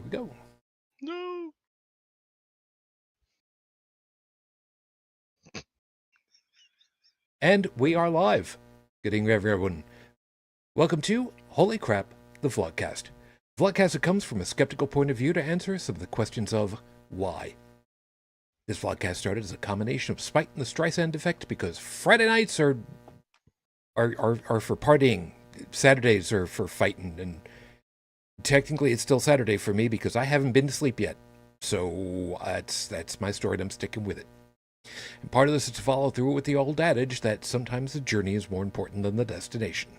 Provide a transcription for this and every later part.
we go. No. And we are live. Good evening, everyone. Welcome to Holy Crap, the Vlogcast. Vlogcast that comes from a skeptical point of view to answer some of the questions of why. This vlogcast started as a combination of spite and the Streisand effect because Friday nights are for partying, Saturdays are for fighting, and technically it's still Saturday for me because I haven't been to sleep yet. So that's my story and I'm sticking with it. And part of this is to follow through with the old adage that sometimes the journey is more important than the destination.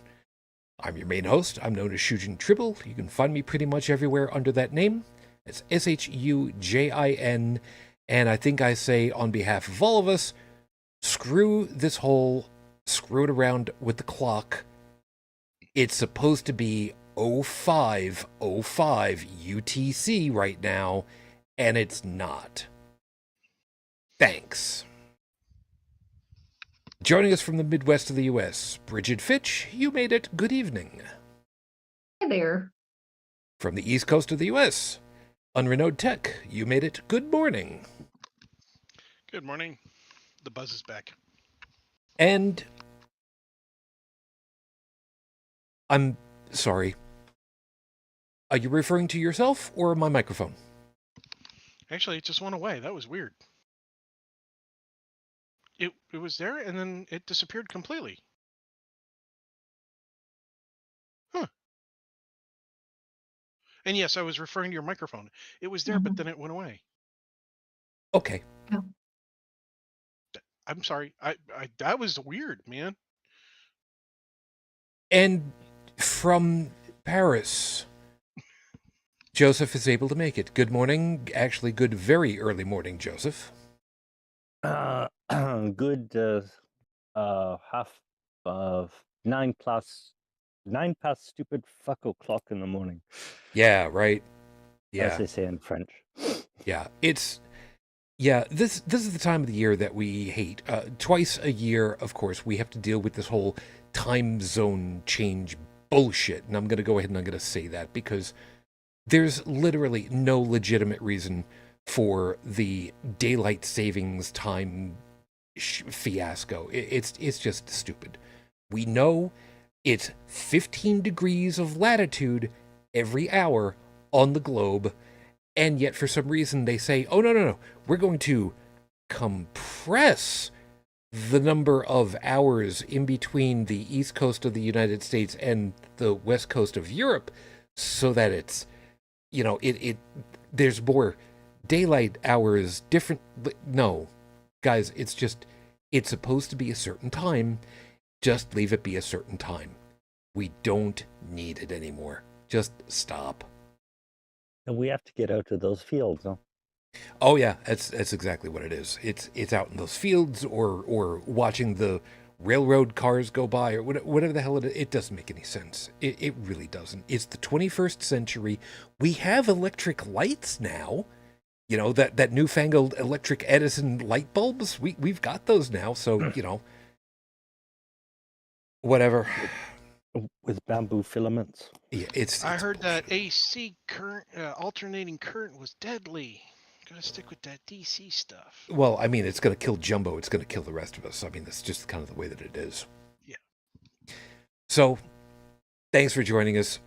I'm your main host. I'm known as Shujin Tribble. You can find me pretty much everywhere under that name. It's Shujin, and I think I say on behalf of all of us, screw this whole screwed around with the clock. It's supposed to be 05:05 UTC right now, and it's not. Thanks. Joining us from the Midwest of the U.S., Brigid Fitch, you made it. Good evening. Hi there. From the East Coast of the U.S., UnrenownedTech, you made it. Good morning. Good morning. The buzz is back. And I'm sorry. Are you referring to yourself or my microphone? Actually, it just went away. That was weird. It was there and then it disappeared completely. Huh. And yes, I was referring to your microphone. It was there, but then it went away. Okay. Yeah. I'm sorry. I that was weird, man. And from Paris, Joseph is able to make it. Good morning. Actually, good very early morning, Joseph. Good half of 9 past stupid fuck o'clock in the morning. Yeah, right. Yeah. As they say in French. Yeah, this is the time of the year that we hate. Twice a year, of course, we have to deal with this whole time zone change bullshit. And I'm going to go ahead and I'm going to say that because there's literally no legitimate reason for the daylight savings time fiasco. It's just stupid. We know it's 15 degrees of latitude every hour on the globe, and yet for some reason they say, oh, no, we're going to compress the number of hours in between the east coast of the United States and the west coast of Europe so that it's, there's more daylight hours, different. No, guys, it's supposed to be a certain time. Just leave it be a certain time. We don't need it anymore. Just stop. And we have to get out to those fields, huh? Oh yeah, that's exactly what it is. It's out in those fields or watching the railroad cars go by or whatever the hell it is. It doesn't make any sense. It really doesn't. It's the 21st century. We have electric lights now. You know, that newfangled electric Edison light bulbs. We've got those now. So, whatever. With bamboo filaments. Yeah, I heard that AC current, alternating current was deadly. Gotta stick with that DC stuff. Well, I mean, it's going to kill Jumbo. It's going to kill the rest of us. I mean, that's just kind of the way that it is. Yeah. So, thanks for joining us.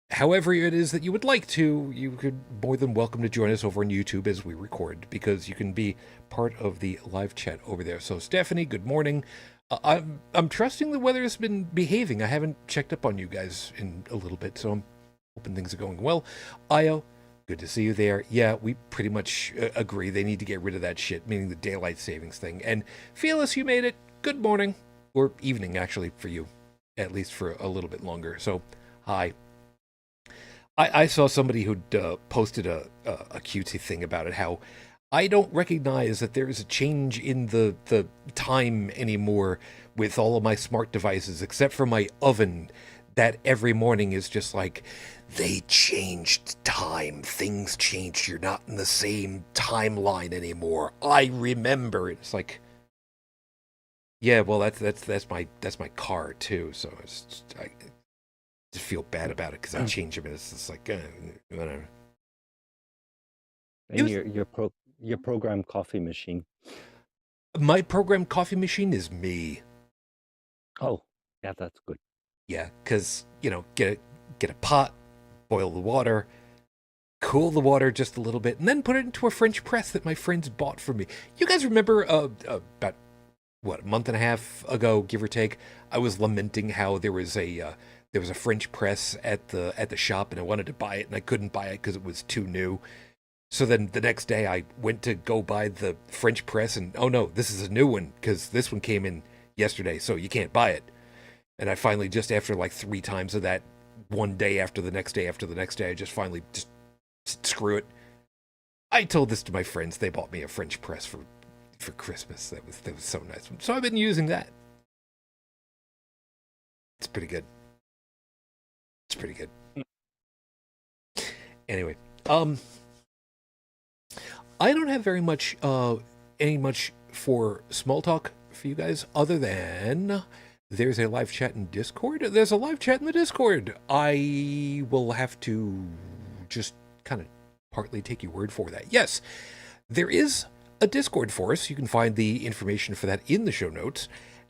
However it is that you would like to, you could more than welcome to join us over on YouTube as we record, because you can be part of the live chat over there. So, Stephanie, good morning. I'm trusting the weather has been behaving. I haven't checked up on you guys in a little bit, so I'm hoping things are going well. Io, good to see you there. Yeah, we pretty much agree. They need to get rid of that shit, meaning the daylight savings thing. And Fearless, you made it. Good morning. Or evening, actually, for you. At least for a little bit longer. So, hi. I saw somebody who'd posted a cutesy thing about it, how I don't recognize that there is a change in the time anymore with all of my smart devices, except for my oven, that every morning is just like, they changed time, things changed, you're not in the same timeline anymore. I remember. It's like, yeah, well, that's my car too, so I just feel bad about it because I change them and it's just like, whatever. It And was your program coffee machine. my programmed coffee machine is me. Oh, yeah, that's good. Yeah, because get a pot, boil the water, cool the water just a little bit, and then put it into a French press that my friends bought for me. You guys remember about a month and a half ago, give or take, I was lamenting how there was a French press at the shop, and I wanted to buy it, and I couldn't buy it because it was too new. So then the next day, I went to go buy the French press, and oh no, this is a new one because this one came in yesterday, so you can't buy it. And I finally, just after like 3 times of that, one day after the next day after the next day, I just finally just screw it. I told this to my friends. They bought me a French press for Christmas. That was so nice. So I've been using that. It's pretty good. It's pretty good. Anyway, I don't have very much for small talk for you guys, other than there's a live chat in Discord. There's a live chat in the Discord. I will have to just kind of partly take your word for that. Yes, there is a Discord for us. You can find the information for that in the show notes.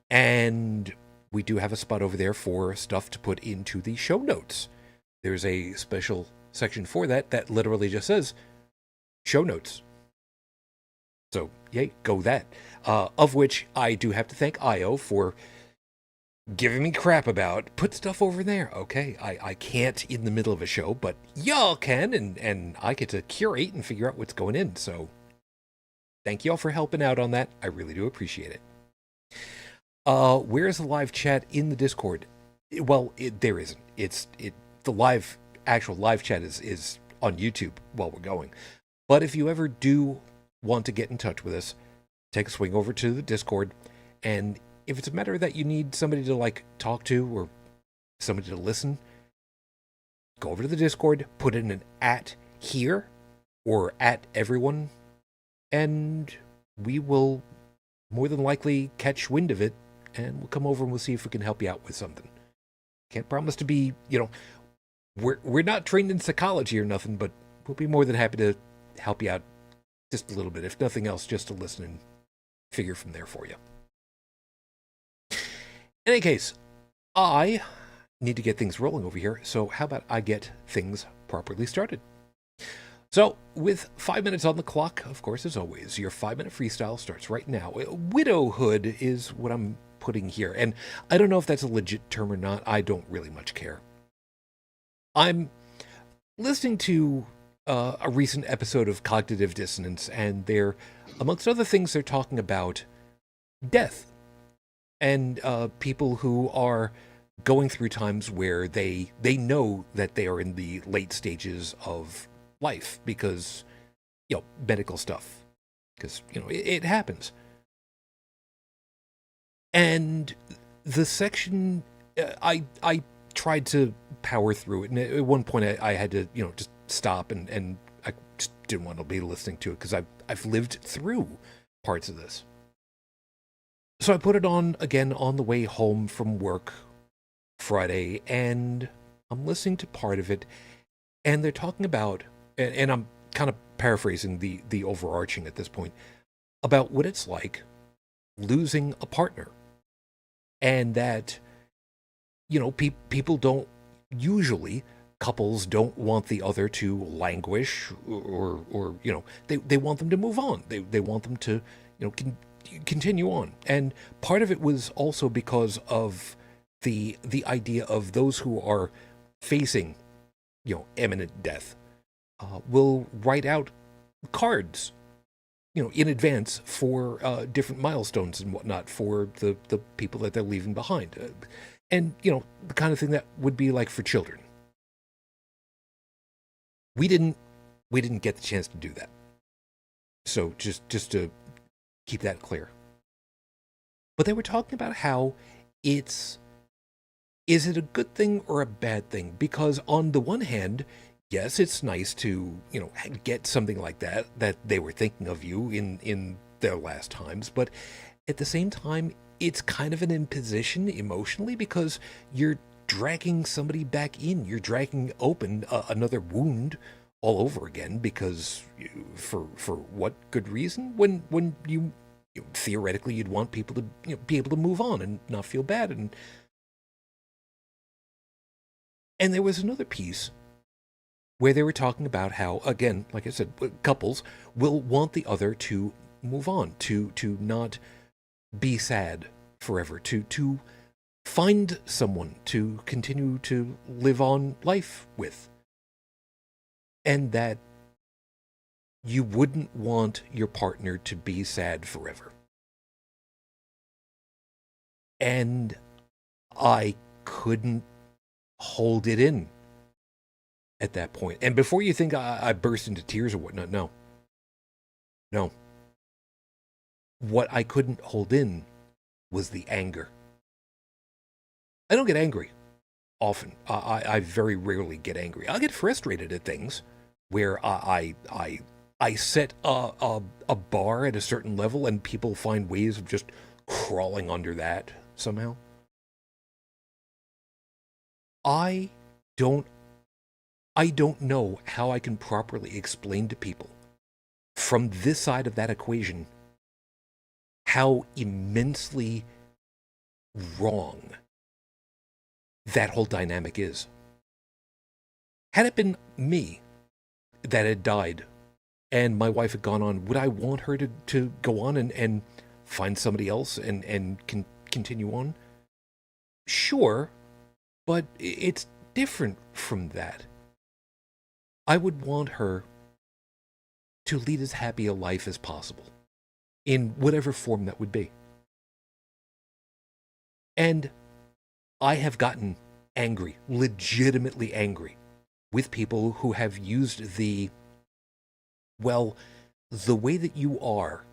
And we do have a spot over there for stuff to put into the show notes. There's a special section for that literally just says show notes. So, yay, go that. Of which I do have to thank Io for giving me crap about. Put stuff over there. Okay, I can't in the middle of a show, but y'all can, and I get to curate and figure out what's going in. So, thank y'all for helping out on that. I really do appreciate it. Where's the live chat in the Discord? Well, there isn't. The actual live chat is on YouTube while we're going. But if you ever do want to get in touch with us, take a swing over to the Discord, and if it's a matter that you need somebody to like talk to or somebody to listen, go over to the Discord, put in an @ here or @ everyone, and we will more than likely catch wind of it, and we'll come over and we'll see if we can help you out with something. Can't promise to be, we're not trained in psychology or nothing, but we'll be more than happy to help you out just a little bit, if nothing else, just to listen and figure from there for you. In any case, I need to get things rolling over here, so how about I get things properly started? So, with 5 minutes on the clock, of course, as always, your 5-minute freestyle starts right now. Widowhood is what I'm putting here, and I don't know if that's a legit term or not. I don't really much care. I'm listening to a recent episode of Cognitive Dissonance, and amongst other things, they're talking about death and people who are going through times where they know that they are in the late stages of life because, medical stuff, because, it happens. And the section, I tried to power through it, and at one point I had to, just stop, and I just didn't want to be listening to it because I've lived through parts of this. So I put it on again on the way home from work Friday, and I'm listening to part of it, and they're talking about, and I'm kind of paraphrasing the overarching at this point, about what it's like losing a partner, and that, people don't usually, couples don't want the other to languish or they want them to move on. They want them to, continue on. And part of it was also because of the idea of those who are facing, imminent death, will write out cards, in advance for different milestones and whatnot for the people that they're leaving behind. And, the kind of thing that would be like for children. We didn't get the chance to do that. So just to keep that clear. But they were talking about how is it a good thing or a bad thing? Because on the one hand, yes, it's nice to, get something like that they were thinking of you in their last times. But at the same time, it's kind of an imposition emotionally because you're dragging somebody back in. You're dragging open another wound all over again, because for what good reason? When you theoretically you'd want people to be able to move on and not feel bad. And there was another piece where they were talking about how, again, like I said, couples will want the other to move on, to not be sad forever, to find someone to continue to live on life with. And that you wouldn't want your partner to be sad forever. And I couldn't hold it in at that point. And before you think I burst into tears or whatnot, no. What I couldn't hold in was the anger. I don't get angry often. I very rarely get angry. I'll get frustrated at things where I set a bar at a certain level and people find ways of just crawling under that somehow. I don't know how I can properly explain to people from this side of that equation how immensely wrong that whole dynamic is. Had it been me that had died and my wife had gone on, would I want her to go on and find somebody else and continue on? Sure, but it's different from that. I would want her to lead as happy a life as possible, in whatever form that would be. And I have gotten angry, legitimately angry, with people who have used the way that you are,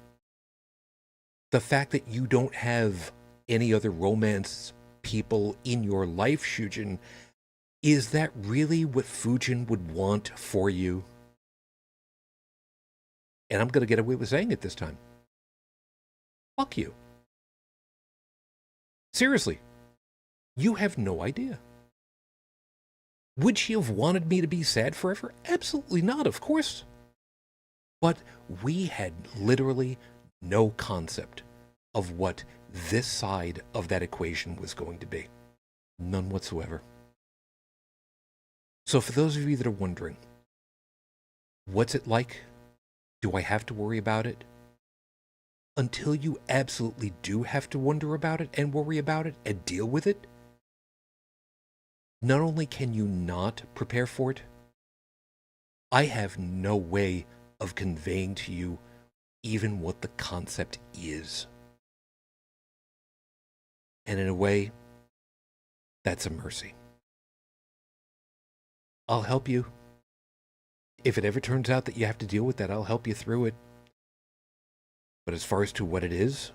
the fact that you don't have any other romance people in your life, Shujin, is that really what Fujin would want for you? And I'm going to get away with saying it this time. Fuck you. Seriously. You have no idea. Would she have wanted me to be sad forever? Absolutely not, of course. But we had literally no concept of what this side of that equation was going to be. None whatsoever. So for those of you that are wondering, what's it like? Do I have to worry about it? Until you absolutely do have to wonder about it and worry about it and deal with it, not only can you not prepare for it, I have no way of conveying to you even what the concept is. And in a way, that's a mercy. I'll help you. If it ever turns out that you have to deal with that, I'll help you through it. But as far as to what it is,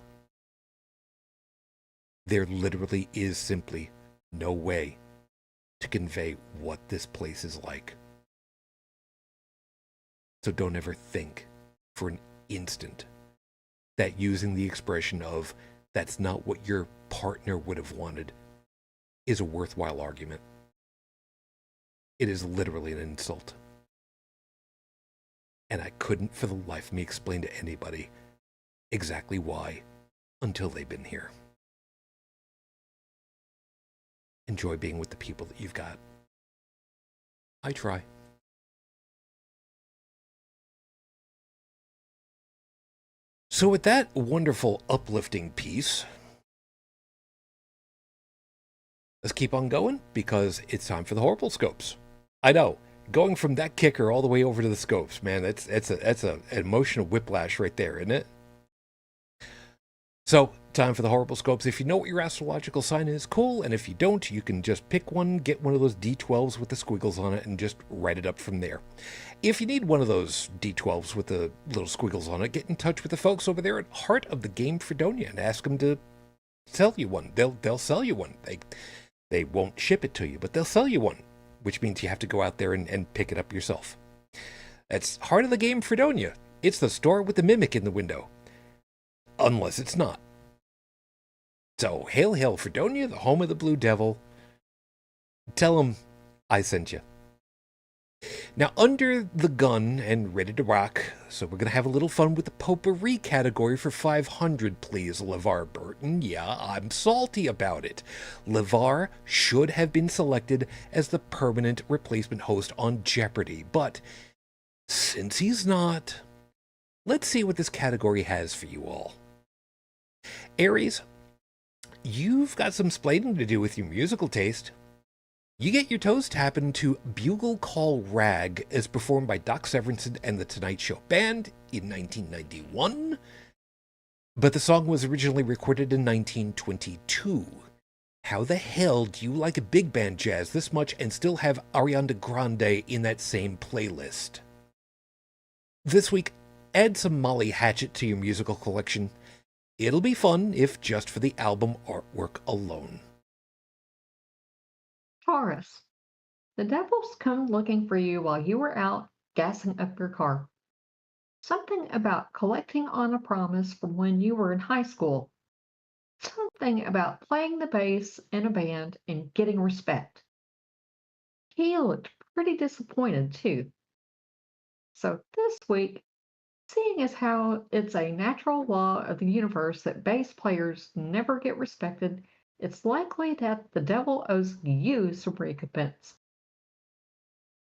there literally is simply no way to convey what this place is like. So don't ever think for an instant that using the expression of "that's not what your partner would have wanted" is a worthwhile argument. It is literally an insult. And I couldn't for the life of me explain to anybody exactly why until they've been here. Enjoy being with the people that you've got. I try. So with that wonderful uplifting piece, let's keep on going because it's time for the horrible scopes. I know, going from that kicker all the way over to the scopes, man, that's an emotional whiplash right there, isn't it? So, time for the horrible scopes. If you know what your astrological sign is, cool. And if you don't, you can just pick one, get one of those D12s with the squiggles on it, and just write it up from there. If you need one of those D12s with the little squiggles on it, get in touch with the folks over there at Heart of the Game Fredonia and ask them to sell you one. They'll sell you one. They won't ship it to you, but they'll sell you one, which means you have to go out there and pick it up yourself. That's Heart of the Game Fredonia. It's the store with the mimic in the window. Unless it's not. So, hail, hail, Fredonia, the home of the Blue Devil. Tell them I sent you. Now, under the gun and ready to rock, so we're going to have a little fun with the potpourri category for 500, please, LeVar Burton. Yeah, I'm salty about it. LeVar should have been selected as the permanent replacement host on Jeopardy, but since he's not, let's see what this category has for you all. Aries, you've got some splaining to do with your musical taste. You get your toes tapping to Bugle Call Rag as performed by Doc Severinsen and the Tonight Show Band in 1991. But the song was originally recorded in 1922. How the hell do you like a big band jazz this much and still have Ariana Grande in that same playlist? This week, add some Molly Hatchet to your musical collection. It'll be fun if just for the album artwork alone. Taurus. The devils come looking for you while you were out gassing up your car. Something about collecting on a promise from when you were in high school. Something about playing the bass in a band and getting respect. He looked pretty disappointed too. So this week, seeing as how it's a natural law of the universe that bass players never get respected, it's likely that the devil owes you some recompense.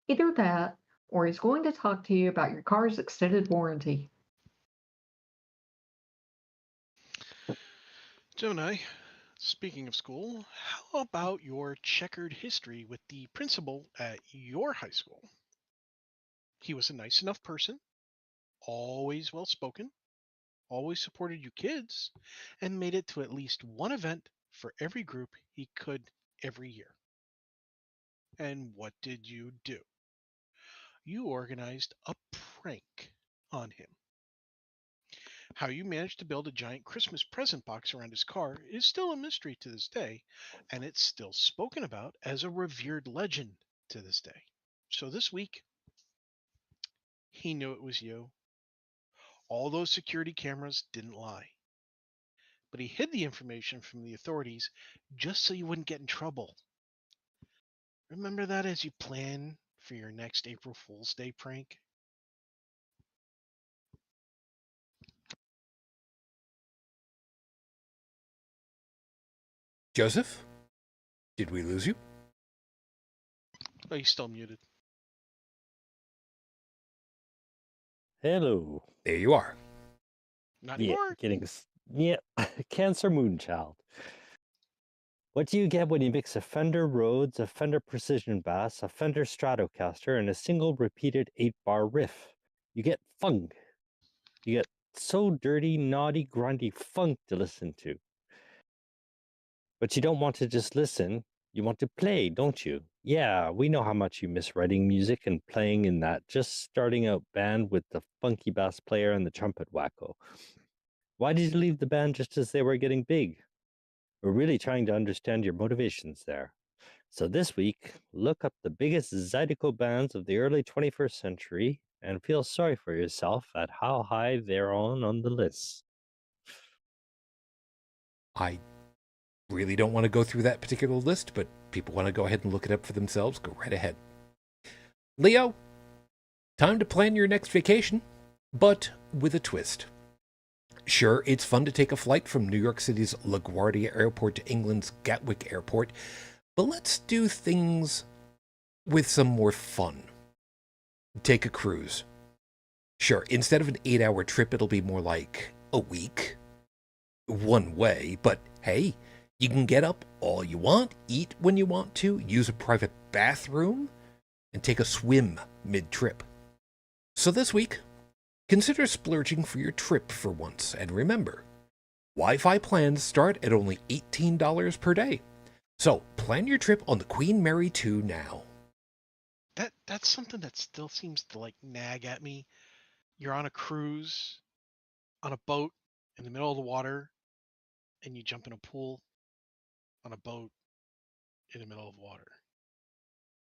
Either that, or he's going to talk to you about your car's extended warranty. Gemini, speaking of school, how about your checkered history with the principal at your high school? He was a nice enough person, always well spoken, always supported you kids, and made it to at least one event for every group he could every year. And what did you do? You organized a prank on him. How you managed to build a giant Christmas present box around his car is still a mystery to this day, and it's still spoken about as a revered legend to this day. So this week, he knew it was you. All those security cameras didn't lie. But he hid the information from the authorities just so you wouldn't get in trouble. Remember that as you plan for your next April Fool's Day prank? Joseph, did we lose you? Oh, he's still muted. Hello. There you are. Not Yeah, anymore. yeah, Cancer Moonchild. What do you get when you mix a Fender Rhodes, a Fender Precision Bass, a Fender Stratocaster, and a single repeated 8-bar riff? You get funk. You get so dirty, naughty, grindy funk to listen to. But you don't want to just listen, you want to play, don't you? Yeah, we know how much you miss writing music and playing in that just starting out band with the funky bass player and the trumpet wacko. Why did you leave the band just as they were getting big? We're really trying to understand your motivations there. So this week, look up the biggest Zydeco bands of the early 21st century and feel sorry for yourself at how high they're on the list. I really don't want to go through that particular list, but people want to go ahead and look it up for themselves. Go right ahead. Leo, time to plan your next vacation, but with a twist. Sure, it's fun to take a flight from New York City's LaGuardia Airport to England's Gatwick Airport, but let's do things with some more fun. Take a cruise. Sure, instead of an 8-hour trip, it'll be more like a week. One way, but hey, you can get up all you want, eat when you want to, use a private bathroom, and take a swim mid-trip. So this week, consider splurging for your trip for once, and remember, Wi-Fi plans start at only $18 per day. So plan your trip on the Queen Mary 2 now. That's something that still seems to like nag at me. You're on a cruise, on a boat, in the middle of the water, and you jump in a pool on a boat in the middle of water.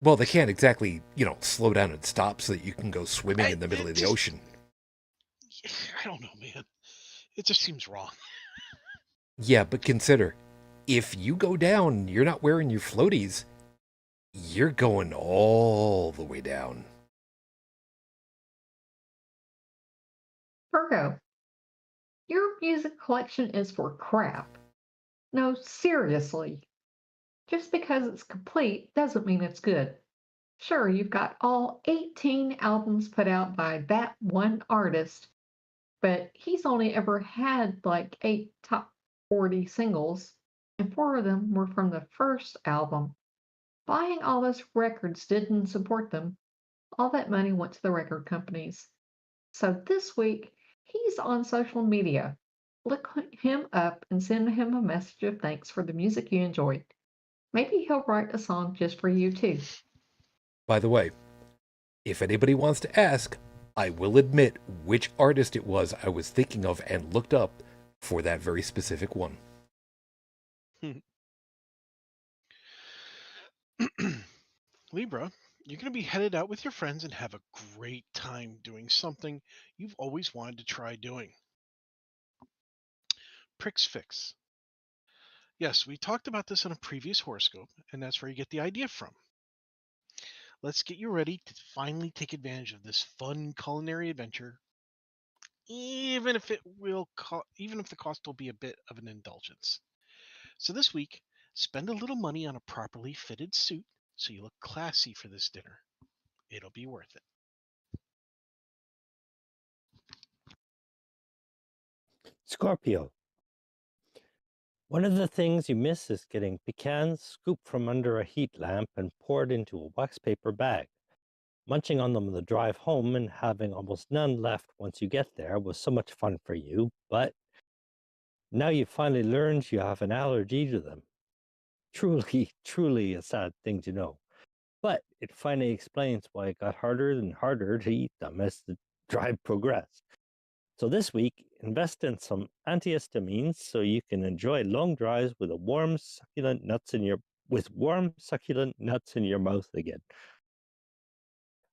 Well, they can't exactly, slow down and stop so that you can go swimming in the middle of the ocean. I don't know, man. It just seems wrong. Yeah, but consider, if you go down, you're not wearing your floaties. You're going all the way down. Virgo, your music collection is for crap. No, seriously. Just because it's complete doesn't mean it's good. Sure, you've got all 18 albums put out by that one artist, but he's only ever had like 8 top 40 singles, and 4 of them were from the first album. Buying all those records didn't support them. All that money went to the record companies. So this week, he's on social media. Look him up and send him a message of thanks for the music you enjoyed. Maybe he'll write a song just for you too. By the way, if anybody wants to ask, I will admit which artist it was I was thinking of and looked up for that very specific one. Libra, you're going to be headed out with your friends and have a great time doing something you've always wanted to try doing. Trix Fix. Yes, we talked about this in a previous horoscope, and that's where you get the idea from. Let's get you ready to finally take advantage of this fun culinary adventure, even if the cost will be a bit of an indulgence. So this week, spend a little money on a properly fitted suit so you look classy for this dinner. It'll be worth it. Scorpio. One of the things you miss is getting pecans scooped from under a heat lamp and poured into a wax paper bag. Munching on them on the drive home and having almost none left once you get there was so much fun for you, but now you finally learned you have an allergy to them. Truly, truly a sad thing to know. But it finally explains why it got harder and harder to eat them as the drive progressed. So this week, invest in some antihistamines so you can enjoy long drives with warm, succulent nuts in your mouth again.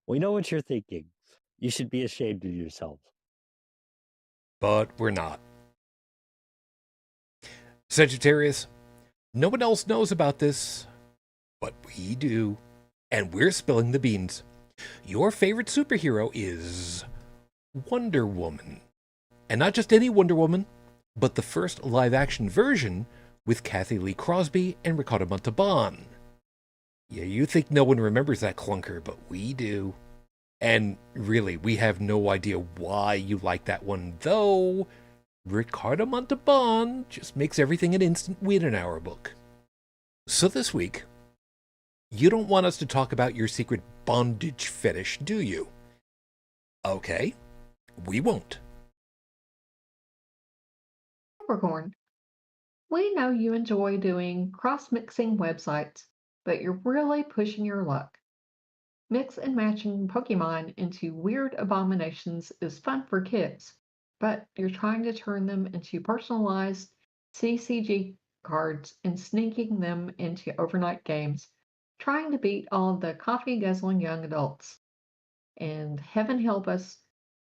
We know what you're thinking. You should be ashamed of yourself. But we're not. Sagittarius, no one else knows about this, but we do. And we're spilling the beans. Your favorite superhero is Wonder Woman. And not just any Wonder Woman, but the first live-action version with Kathy Lee Crosby and Ricardo Montalban. Yeah, you think no one remembers that clunker, but we do. And really, we have no idea why you like that one, though Ricardo Montalban just makes everything an instant win in our book. So this week, you don't want us to talk about your secret bondage fetish, do you? Okay, we won't. Capricorn, we know you enjoy doing cross-mixing websites, but you're really pushing your luck. Mix and matching Pokemon into weird abominations is fun for kids, but you're trying to turn them into personalized CCG cards and sneaking them into overnight games, trying to beat all the coffee-guzzling young adults. And heaven help us,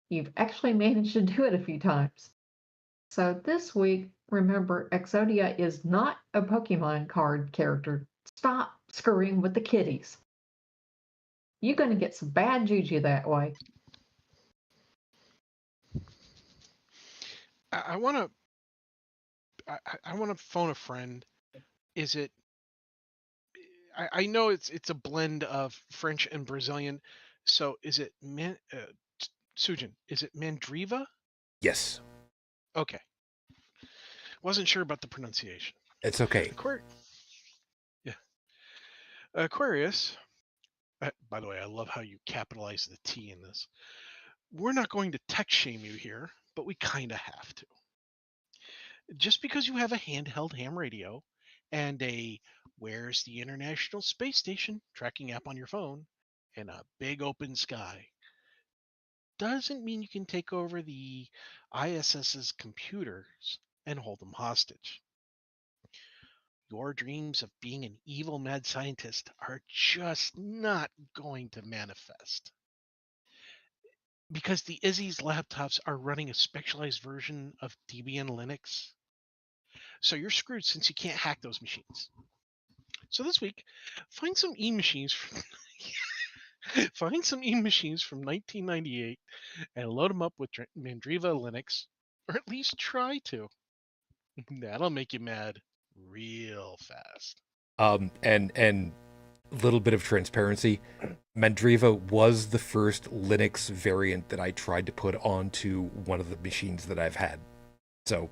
you've actually managed to do it a few times. So this week, remember, Exodia is not a Pokemon card character. Stop screwing with the kitties. You're going to get some bad juju that way. I want to. I want to phone a friend. Is it? I know it's a blend of French and Brazilian. So is it Shujin? Is it Mandriva? Yes, Okay. Wasn't sure about the pronunciation. it's okay. Yeah. Aquarius. By the way, I love how you capitalize the T in this. We're not going to tech shame you here, but we kind of have to. Just because you have a handheld ham radio and a Where's the International Space Station tracking app on your phone and a big open sky doesn't mean you can take over the ISS's computers and hold them hostage. Your dreams of being an evil mad scientist are just not going to manifest. Because the Izzy's laptops are running a specialized version of Debian Linux. So you're screwed since you can't hack those machines. So this week, find some e-machines from find some e-machines from 1998 and load them up with Mandriva Linux, or at least try to. That'll make you mad real fast. And little bit of transparency. Mandriva was the first Linux variant that I tried to put onto one of the machines that I've had. So,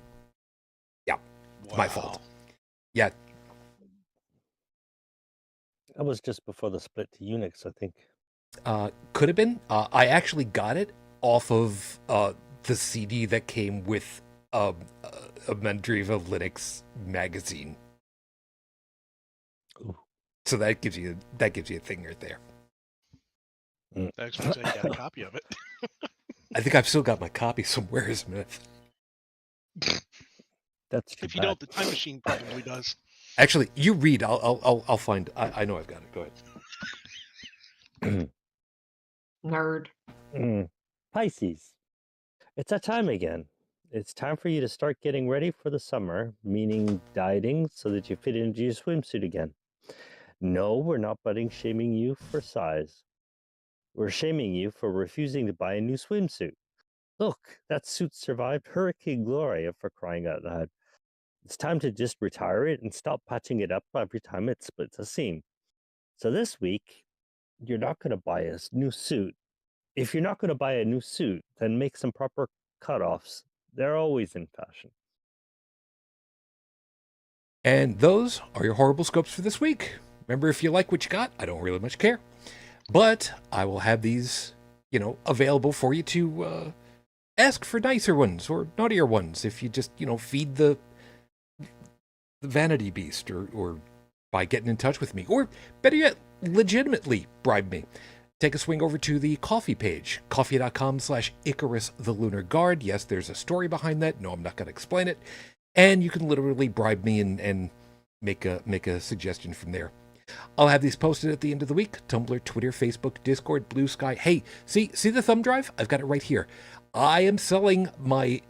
yeah, it's my fault. Yeah. That was just before the split to Unix, I think. Could have been. I actually got it off of the CD that came with a Mandriva Linux magazine. Ooh. So that gives you a thing right there. That explains how you got a copy of it. I think I've still got my copy somewhere, Smith. That's too If you bad. don't, the time machine probably does. Actually, you read. I'll find. I know I've got it. Go ahead. Nerd. Pisces. It's that time again. It's time for you to start getting ready for the summer, meaning dieting so that you fit into your swimsuit again. No, we're not shaming you for size. We're shaming you for refusing to buy a new swimsuit. Look, that suit survived Hurricane Gloria, for crying out loud. It's time to just retire it and stop patching it up every time it splits a seam. So this week, you're not going to buy a new suit. If you're not going to buy a new suit, then make some proper cutoffs. They're always in fashion. And those are your horrible scopes for this week. Remember, if you like what you got, I don't really much care. But I will have these, available for you to ask for nicer ones or naughtier ones if you just, feed the vanity beast or by getting in touch with me. Or better yet, legitimately bribe me. Take a swing over to the Ko-fi page, coffee.com/Icarus the Lunar Guard. Yes, there's a story behind that. No, I'm not going to explain it. And you can literally bribe me and make a suggestion from there. I'll have these posted at the end of the week. Tumblr, Twitter, Facebook, Discord, BlueSky. Hey, see the thumb drive? I've got it right here. I am selling my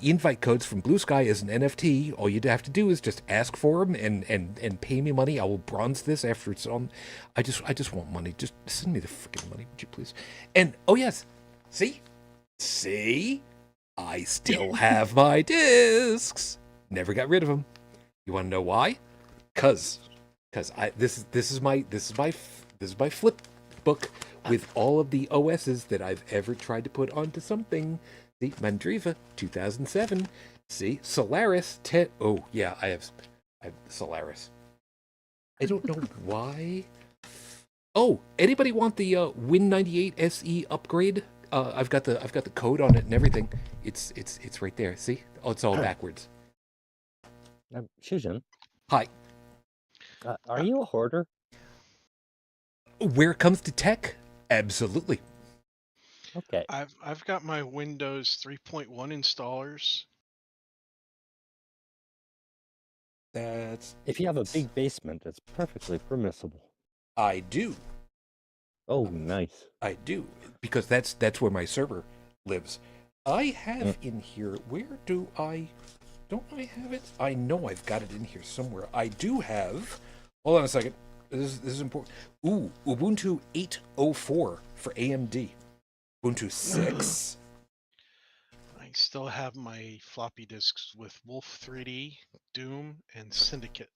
invite codes from BlueSky as an NFT. All you'd have to do is just ask for them and pay me money. I will bronze this after it's on. I just want money. Just send me the freaking money, would you please? And oh yes, see, I still have my discs. Never got rid of them. You want to know why? Cause this is my flip book with all of the OSs that I've ever tried to put onto something. See, Mandriva 2007. See, Solaris 10. Oh yeah, I have Solaris. I don't know why. Oh, anybody want the Win98 SE upgrade? I've got the code on it and everything. It's right there. See? Oh, it's all backwards. Shujin. Hi. Are you a hoarder? Where it comes to tech, absolutely. Okay. I've got my Windows 3.1 installers. If you have a big basement, it's perfectly permissible. I do. Oh, nice. I do, because that's where my server lives. I have in here. Where do I? Don't I have it? I know I've got it in here somewhere. I do have. Hold on a second. This is important. Ooh, Ubuntu 8.04 for AMD. Ubuntu 6. I still have my floppy disks with Wolf 3D, Doom, and Syndicate.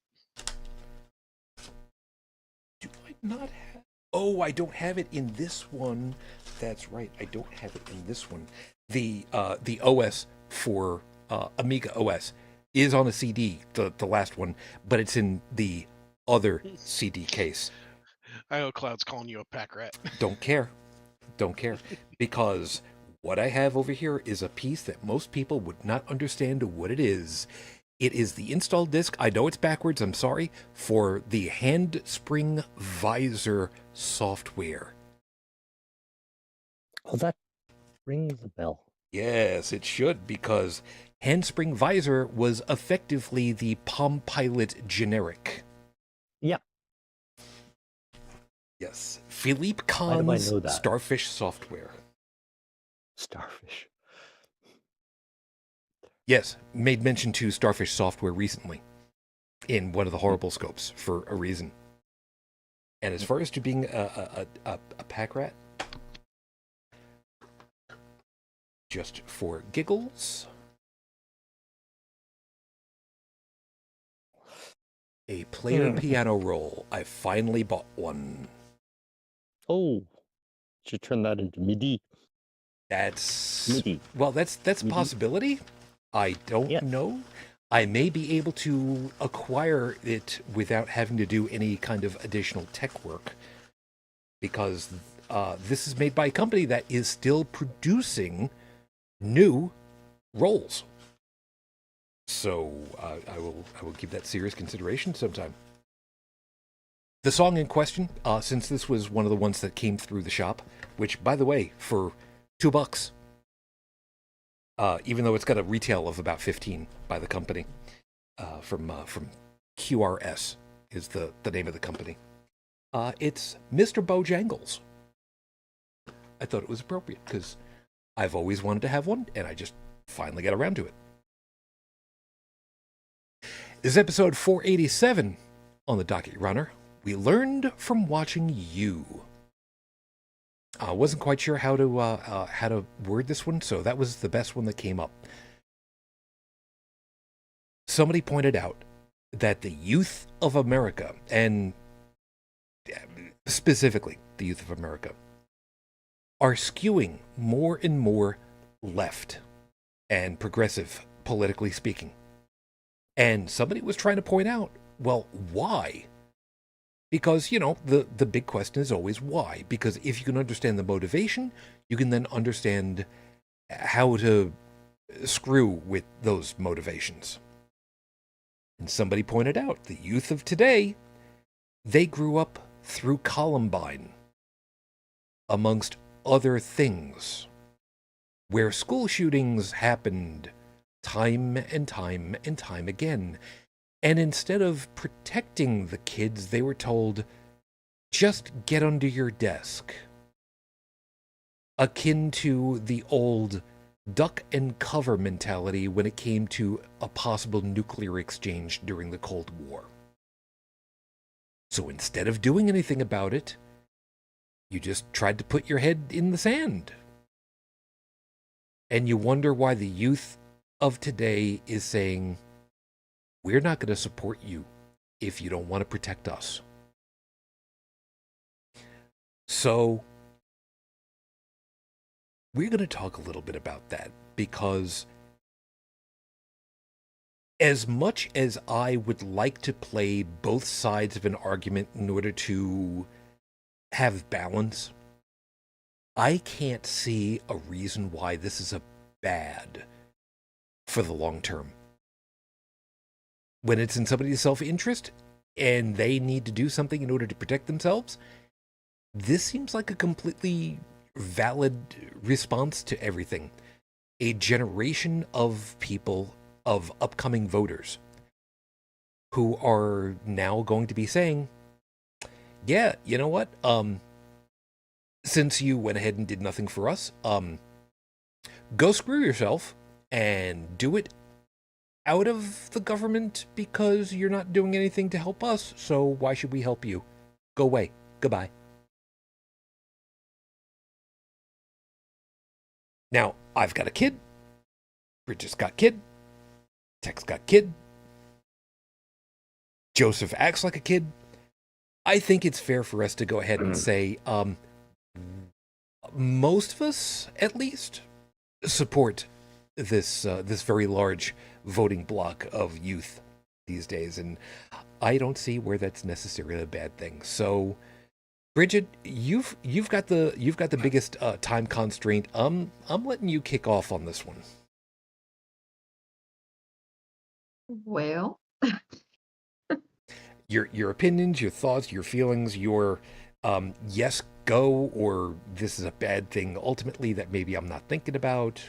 Do I not have? Oh, I don't have it in this one. That's right. I don't have it in this one. The OS for Amiga OS is on a CD, the last one, but it's in the other CD case. iCloud's calling you a pack rat. Don't care, because what I have over here is a piece that most people would not understand what it is. It is the install disk. I know it's backwards. I'm sorry, for the Handspring Visor software. Oh, that rings a bell. Yes, it should, because Handspring Visor was effectively the Palm Pilot generic. Yep. Yes. Philippe Why do I Kahn's know that? Starfish software. Starfish. Yes, made mention to Starfish software recently. in one of the horrible scopes for a reason. And as far as to being a pack rat, just for giggles, a player piano roll. I finally bought one. Oh, should turn that into MIDI. That's MIDI. that's a MIDI. possibility. I don't know. I may be able to acquire it without having to do any kind of additional tech work, because this is made by a company that is still producing new rolls. So I will give that serious consideration sometime. The song in question, since this was one of the ones that came through the shop, which, by the way, for $2, even though it's got a retail of about 15 by the company, from QRS is the name of the company. It's Mr. Bojangles. I thought it was appropriate because I've always wanted to have one, and I just finally got around to it. This is episode 487 on the Docket Runner. We learned from watching you. I wasn't quite sure how to word this one, so that was the best one that came up. Somebody pointed out that the youth of America, and specifically the youth of America, are skewing more and more left and progressive, politically speaking. And somebody was trying to point out, well, why? Because, the big question is always why. Because if you can understand the motivation, you can then understand how to screw with those motivations. And somebody pointed out, the youth of today, they grew up through Columbine, amongst other things, where school shootings happened time and time and time again. And instead of protecting the kids, they were told, just get under your desk. Akin to the old duck and cover mentality when it came to a possible nuclear exchange during the Cold War. So instead of doing anything about it, you just tried to put your head in the sand. And you wonder why the youth of today is saying, we're not going to support you if you don't want to protect us. So we're going to talk a little bit about that, because as much as I would like to play both sides of an argument in order to have balance, I can't see a reason why this is a bad for the long term. When it's in somebody's self-interest and they need to do something in order to protect themselves, this seems like a completely valid response to everything. A generation of people, of upcoming voters, who are now going to be saying, yeah, you know what? Since you went ahead and did nothing for us, go screw yourself and do it out of the government, because you're not doing anything to help us, so why should we help you? Go away. Goodbye. Now, I've got a kid. Brigid's got kid. Tech's got kid. Joseph acts like a kid. I think it's fair for us to go ahead and say, most of us, at least, support this very large voting block of youth these days, and I don't see where that's necessarily a bad thing. So, Brigid, you've got the biggest time constraint. I'm letting you kick off on this one. Well, Your opinions, your thoughts, your feelings, your yes, go, or this is a bad thing ultimately that maybe I'm not thinking about.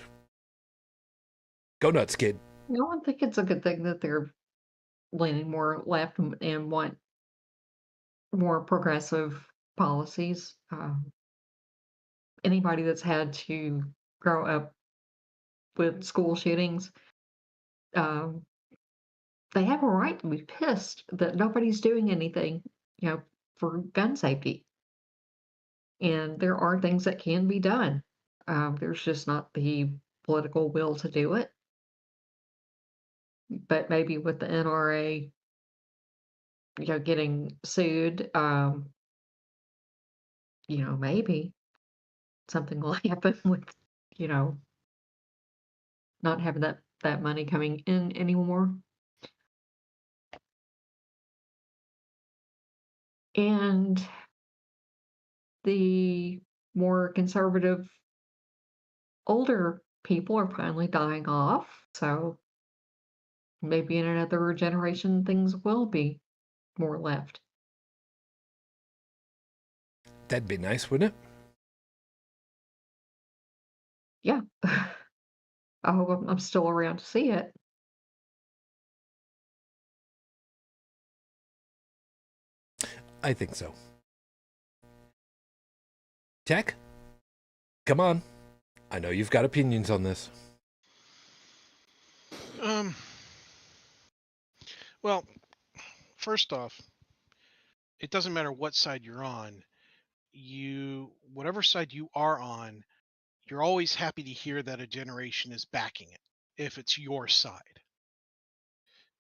Go nuts, kid. no, I think it's a good thing that they're leaning more left and want more progressive policies. Anybody that's had to grow up with school shootings, um, they have a right to be pissed that nobody's doing anything, for gun safety. And there are things that can be done. There's just not the political will to do it. But maybe with the NRA, getting sued, maybe something will happen with, you know, not having that money coming in anymore. And the more conservative older people are finally dying off, so maybe in another generation things will be more left. That'd be nice, wouldn't it? Yeah. I hope I'm still around to see it. I think so. Tech? Come on. I know you've got opinions on this. Well, first off, it doesn't matter what side you're on. Whatever side you are on, you're always happy to hear that a generation is backing it if it's your side.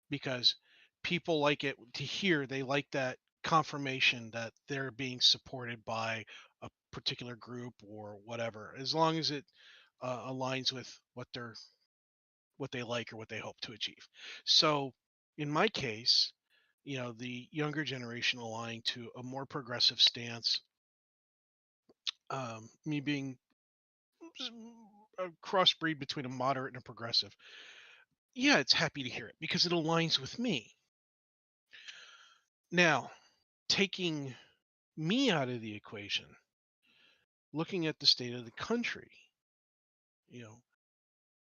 Because people like it to hear, they like that confirmation that they're being supported by a particular group or whatever, as long as it aligns with what they like or what they hope to achieve. So in my case, the younger generation aligning to a more progressive stance, me being a crossbreed between a moderate and a progressive, yeah, it's happy to hear it because it aligns with me. Now, taking me out of the equation, looking at the state of the country,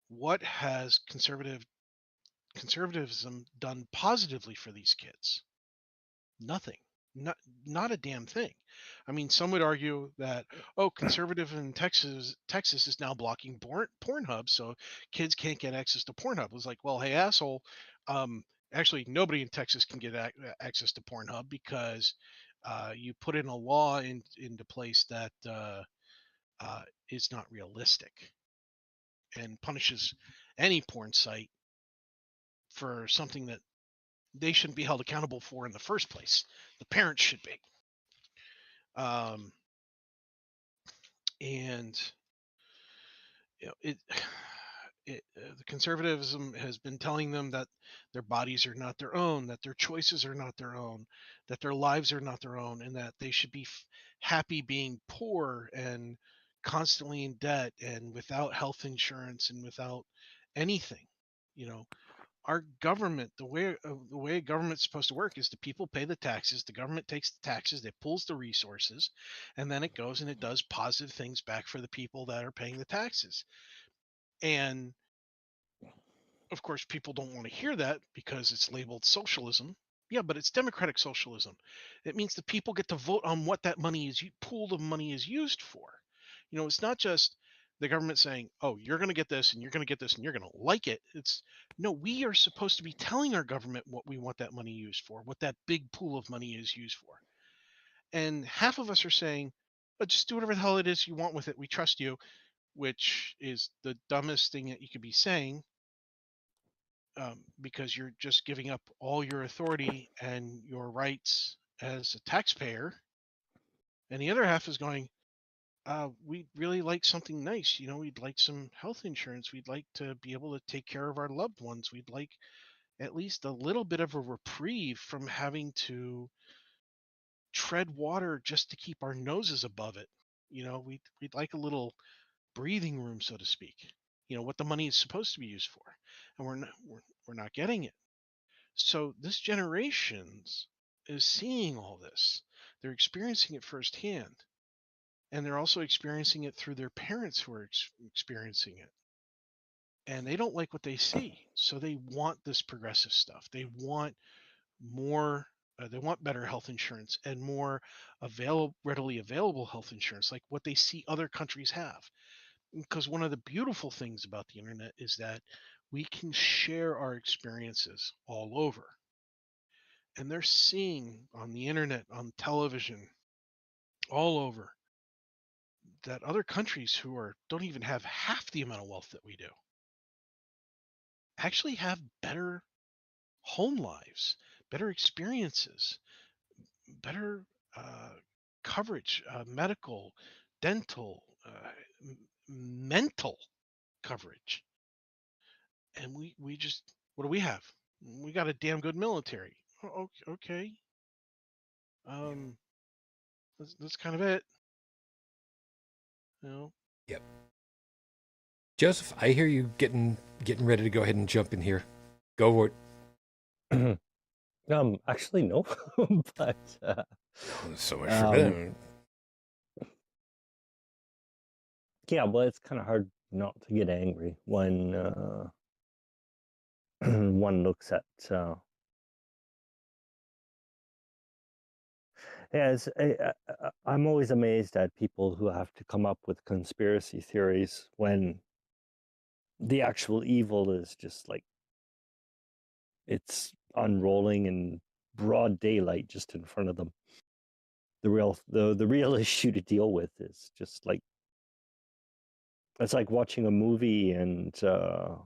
what has conservatism done positively for these kids? Nothing. Not a damn thing. I mean, some would argue that, oh, conservative in Texas is now blocking Pornhub, so kids can't get access to Pornhub. It was like, well, hey, asshole. Actually, nobody in Texas can get access to Pornhub because you put in a law into place that is not realistic and punishes any porn site for something that they shouldn't be held accountable for in the first place. The parents should be. And the conservatism has been telling them that their bodies are not their own, that their choices are not their own, that their lives are not their own, and that they should be happy being poor and constantly in debt and without health insurance and without anything. Our government, the way a government's supposed to work is the people pay the taxes, the government takes the taxes, it pulls the resources, and then it goes and it does positive things back for the people that are paying the taxes. And of course, people don't want to hear that because it's labeled socialism. Yeah, but it's democratic socialism. It means the people get to vote on what that pool of money is used for. It's not just the government saying, "Oh, you're going to get this and you're going to get this and you're going to like it." It's no, we are supposed to be telling our government what we want that money used for, what that big pool of money is used for. And half of us are saying, "Oh, just do whatever the hell it is you want with it. We trust you," which is the dumbest thing that you could be saying, because you're just giving up all your authority and your rights as a taxpayer. And the other half is going, we'd really like something nice. We'd like some health insurance. We'd like to be able to take care of our loved ones. We'd like at least a little bit of a reprieve from having to tread water just to keep our noses above it. We'd like a little breathing room, so to speak. What the money is supposed to be used for, and we're not getting it. So this generation is seeing all this. They're experiencing it firsthand. And they're also experiencing it through their parents who are experiencing it. And they don't like what they see. So they want this progressive stuff. They want more, they want better health insurance and more readily available health insurance, like what they see other countries have. Because one of the beautiful things about the internet is that we can share our experiences all over. And they're seeing on the internet, on television, all over, that other countries who don't even have half the amount of wealth that we do actually have better home lives, better experiences, better uh, coverage, medical, dental, mental coverage. And we just, what do we have? We got a damn good military. Okay. Um, that's kind of it. You know. Yep. Joseph, I hear you getting ready to go ahead and jump in here. Go for it. Actually, no, but So much for that. yeah, well, it's kind of hard not to get angry when one looks at. Yeah, I'm always amazed at people who have to come up with conspiracy theories when the actual evil is just like it's unrolling in broad daylight just in front of them. The real issue to deal with is just like it's like watching a movie and I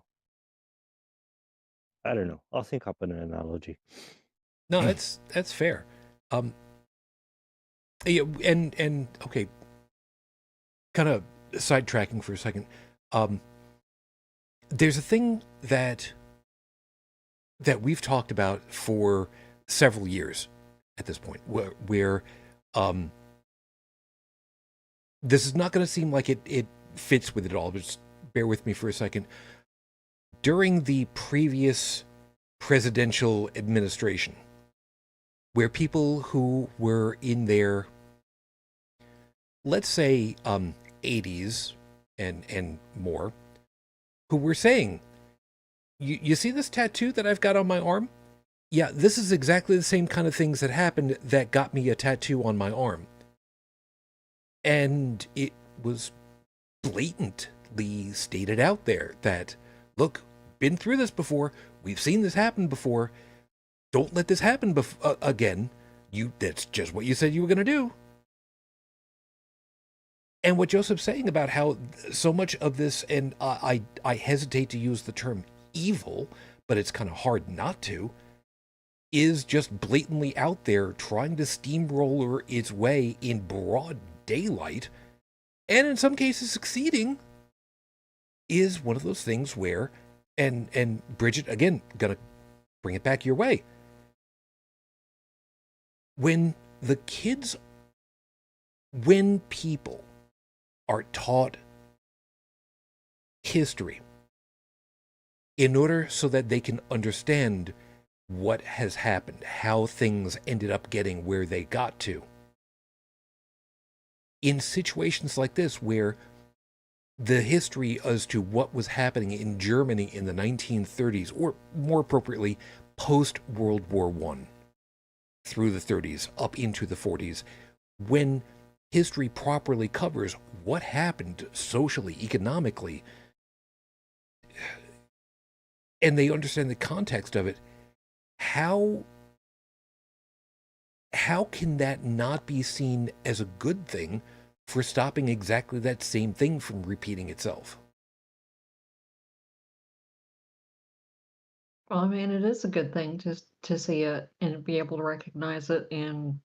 don't know. I'll think up an analogy. No, that's fair. Yeah, and okay, kind of sidetracking for a second. There's a thing that we've talked about for several years at this point, where this is not going to seem like it fits with it all, but just bear with me for a second. During the previous presidential administration, where people who were in their, let's say, 80s and more, who were saying, you see this tattoo that I've got on my arm? Yeah, this is exactly the same kind of things that happened that got me a tattoo on my arm. And it was blatantly stated out there that, look, been through this before. We've seen this happen before. Don't let this happen again. That's just what you said you were going to do. And what Joseph's saying about how so much of this, and I hesitate to use the term evil, but it's kind of hard not to, is just blatantly out there trying to steamroller its way in broad daylight, and in some cases succeeding, is one of those things where, and Brigid, again, gonna bring it back your way. When people are taught history in order so that they can understand what has happened, how things ended up getting where they got to. In situations like this, where the history as to what was happening in Germany in the 1930s, or more appropriately, post-World War I, through the 30s, up into the 40s, when history properly covers what happened socially, economically, and they understand the context of it, how can that not be seen as a good thing for stopping exactly that same thing from repeating itself? Well, I mean, it is a good thing to see it and be able to recognize it and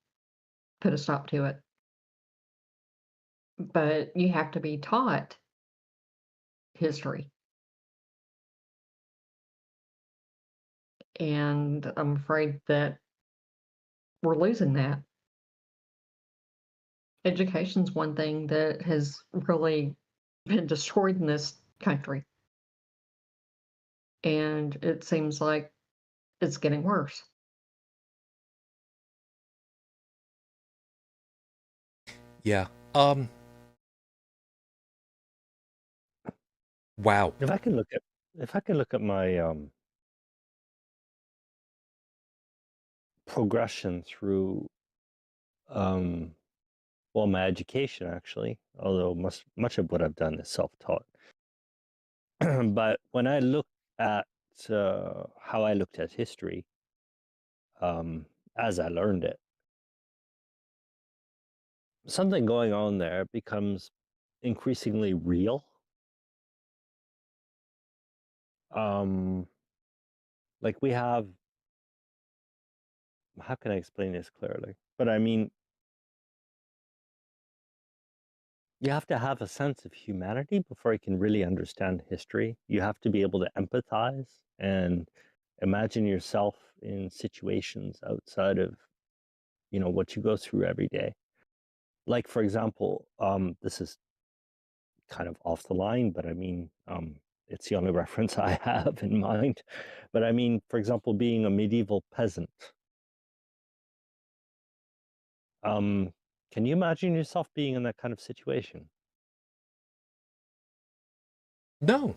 put a stop to it. But you have to be taught history. And I'm afraid that we're losing that. Education's one thing that has really been destroyed in this country. And it seems like it's getting worse. Yeah. Wow. If I can look at my progression through well, my education actually, although much of what I've done is self-taught. But when I look at how I looked at history as I learned it. Something going on there becomes increasingly real. Like we have, how can I explain this clearly? But I mean, you have to have a sense of humanity before you can really understand history. You have to be able to empathize and imagine yourself in situations outside of, you know, what you go through every day. Like, for example, this is kind of off the line, but I mean, it's the only reference I have in mind. But I mean, for example, being a medieval peasant. Can you imagine yourself being in that kind of situation? No,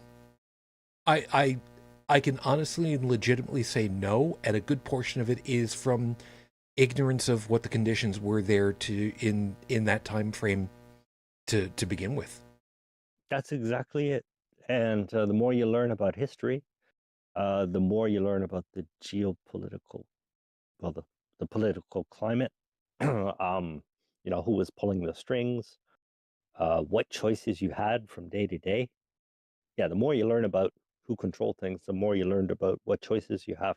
I can honestly and legitimately say no, and a good portion of it is from ignorance of what the conditions were there to in that time frame to begin with. That's exactly it. And the more you learn about history, the more you learn about the geopolitical, well, the political climate, you know, who was pulling the strings, what choices you had from day to day. Yeah, the more you learn about who control things, the more you learned about what choices you have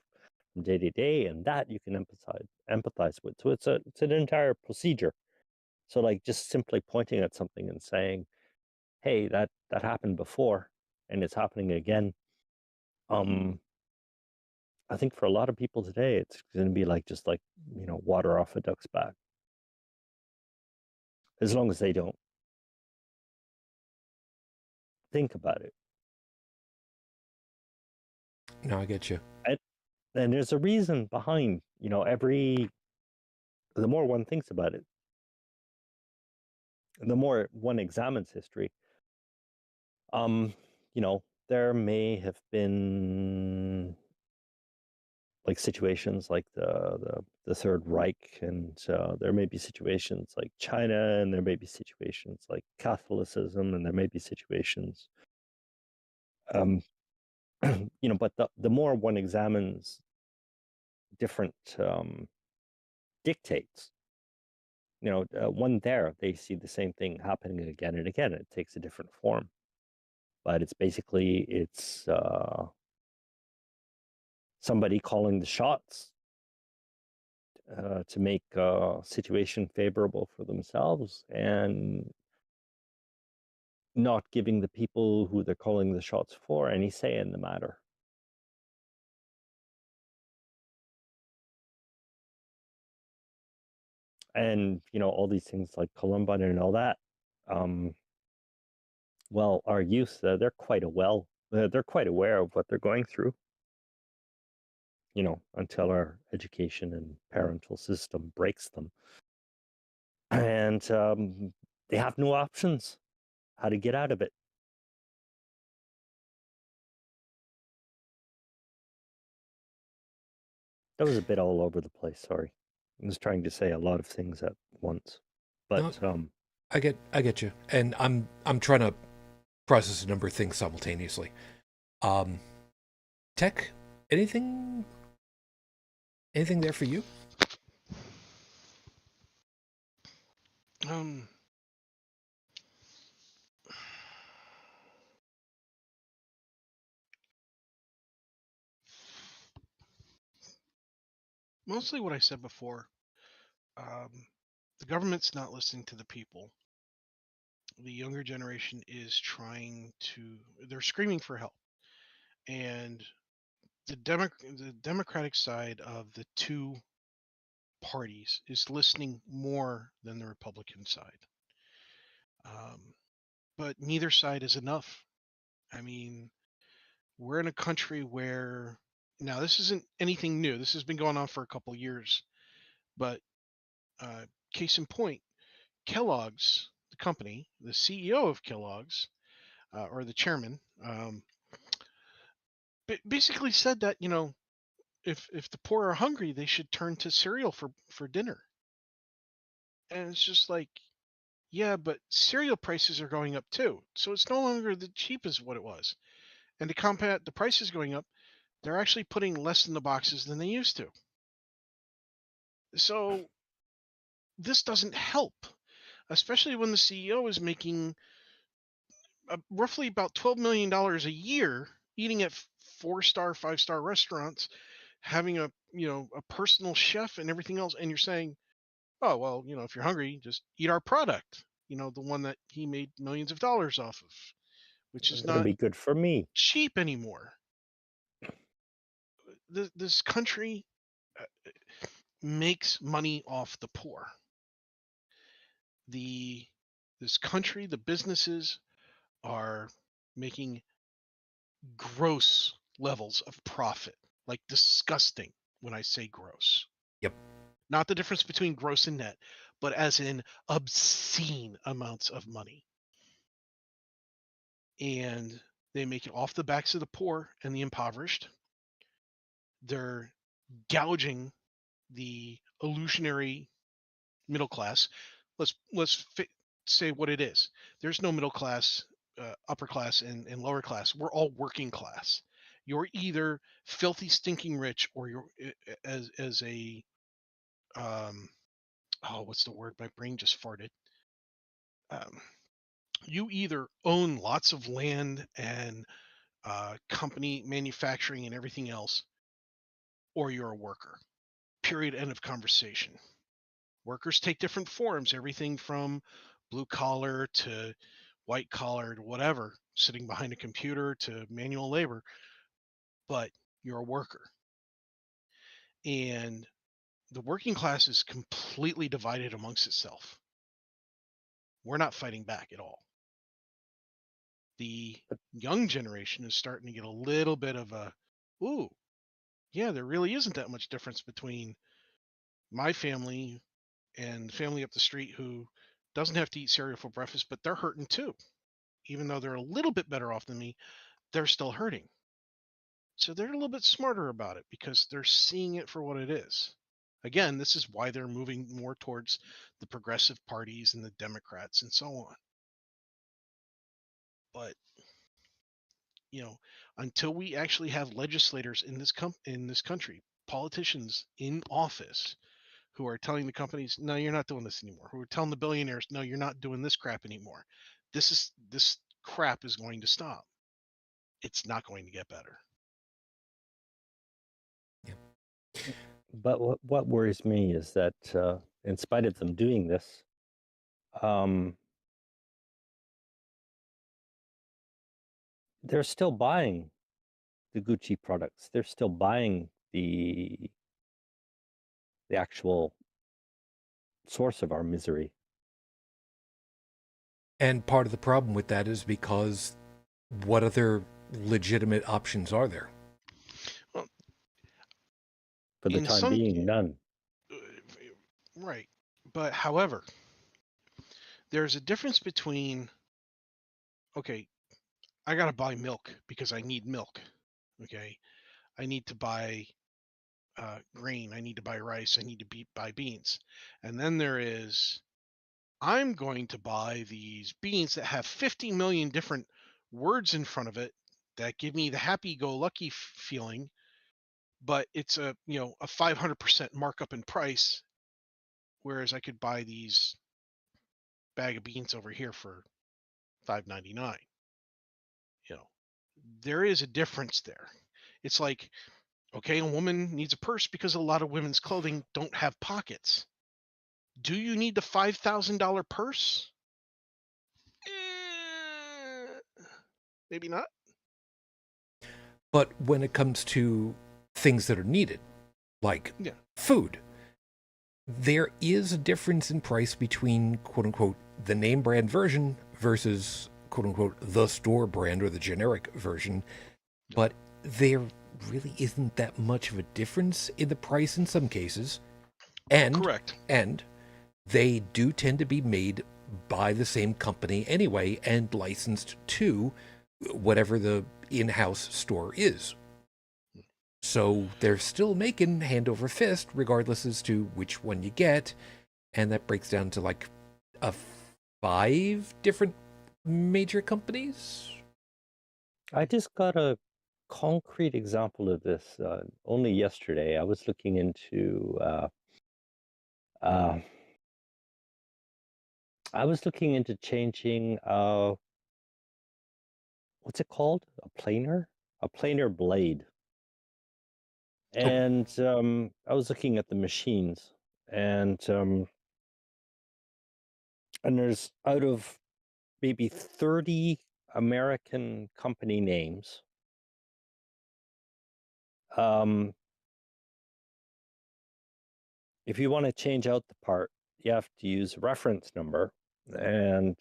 from day to day, and that you can empathize with. So it's an entire procedure. So like just simply pointing at something and saying, "Hey, that happened before, and it's happening again." Um, I think for a lot of people today, it's going to be like just like, you know, water off a duck's back, as long as they don't think about it. No, I get you. And there's a reason behind, you know, the more one thinks about it, the more one examines history, you know, there may have been like situations like the Third Reich, and there may be situations like China, and there may be situations like Catholicism, and there may be situations, um, you know, but the more one examines different dictates, you know, one there they see the same thing happening again and again. It takes a different form, but it's somebody calling the shots to make a situation favorable for themselves and not giving the people who they're calling the shots for any say in the matter. And, you know, all these things like Columbine and all that, well, our youth, they're quite aware of what they're going through, you know, until our education and parental system breaks them. And they have no options how to get out of it. That was a bit all over the place. Sorry, I was trying to say a lot of things at once, No, but I get you, and I'm trying to process a number of things simultaneously. Um, Tech, anything there for you? Um, Mostly what I said before. Um, the government's not listening to the people. The younger generation is they're screaming for help. And the Democratic side of the two parties is listening more than the Republican side. Um, but neither side is enough. I mean, we're in a country where now this isn't anything new. This has been going on for a couple years. But uh, case in point, Kellogg's, the company, the CEO of Kellogg's, or the chairman, basically said that if the poor are hungry, they should turn to cereal for dinner. And it's just like, yeah, but cereal prices are going up too, so it's no longer the cheap as what it was. And to combat the prices going up, they're actually putting less in the boxes than they used to. So this doesn't help, especially when the CEO is making roughly about $12 million a year eating at 4-star, 5-star restaurants, having a personal chef and everything else. And you're saying, oh, well, if you're hungry, just eat our product, the one that he made millions of dollars off of, which is It'll not be good for me. cheap anymore. This country makes money off the poor. This country, the businesses are making gross levels of profit, like disgusting when I say gross. Yep. Not the difference between gross and net, but as in obscene amounts of money. And they make it off the backs of the poor and the impoverished. They're gouging the illusionary middle class. Let's say what it is. There's no middle class, upper class, and lower class. We're all working class. You're either filthy, stinking rich, or you're as a what's the word? My brain just farted. You either own lots of land and company manufacturing and everything else, or you're a worker. Period. End of conversation. Workers take different forms, everything from blue collar to white collar to whatever, sitting behind a computer to manual labor, but you're a worker. And the working class is completely divided amongst itself. We're not fighting back at all. The young generation is starting to get a little bit of a, ooh, yeah, there really isn't that much difference between my family and the family up the street who doesn't have to eat cereal for breakfast, but they're hurting too. Even though they're a little bit better off than me, they're still hurting. So they're a little bit smarter about it because they're seeing it for what it is. Again, this is why they're moving more towards the progressive parties and the Democrats and so on. But until we actually have legislators in this country, politicians in office who are telling the companies, no, you're not doing this anymore, who are telling the billionaires, no, you're not doing this crap anymore, this crap is going to stop. It's not going to get better. But what worries me is that in spite of them doing this, they're still buying the Gucci products. They're still buying the actual source of our misery. And part of the problem with that is because what other legitimate options are there? Well, for the time being, none. Right. But however, there's a difference between, okay, I got to buy milk because I need milk. Okay. I need to buy grain. I need to buy rice. I need to buy beans. And then there is, I'm going to buy these beans that have 50 million different words in front of it that give me the happy-go-lucky feeling, but it's a 500% markup in price, whereas I could buy these bag of beans over here for $5.99. There is a difference there. It's like, okay, a woman needs a purse because a lot of women's clothing don't have pockets. Do you need the $5,000 purse? Maybe not. But when it comes to things that are needed, like food, there is a difference in price between, quote unquote, the name brand version versus, quote unquote, the store brand or the generic version. But there really isn't that much of a difference in the price in some cases. And, correct. And they do tend to be made by the same company anyway and licensed to whatever the in-house store is. So they're still making hand over fist regardless as to which one you get. And that breaks down to like 5 different major companies. I just got a concrete example of this only yesterday. I was looking into uh, changing what's it called? A planer blade. And I was looking at the machines, and there's out of maybe 30 American company names. If you want to change out the part, you have to use a reference number. And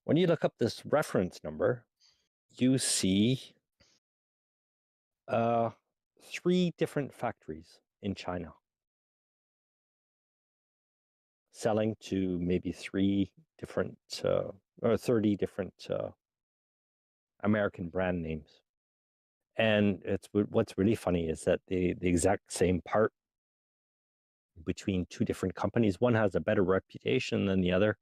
when you look up this reference number, you see 3 different factories in China selling to maybe 3 different or 30 different American brand names. And what's really funny is that the exact same part between 2 different companies, one has a better reputation than the other.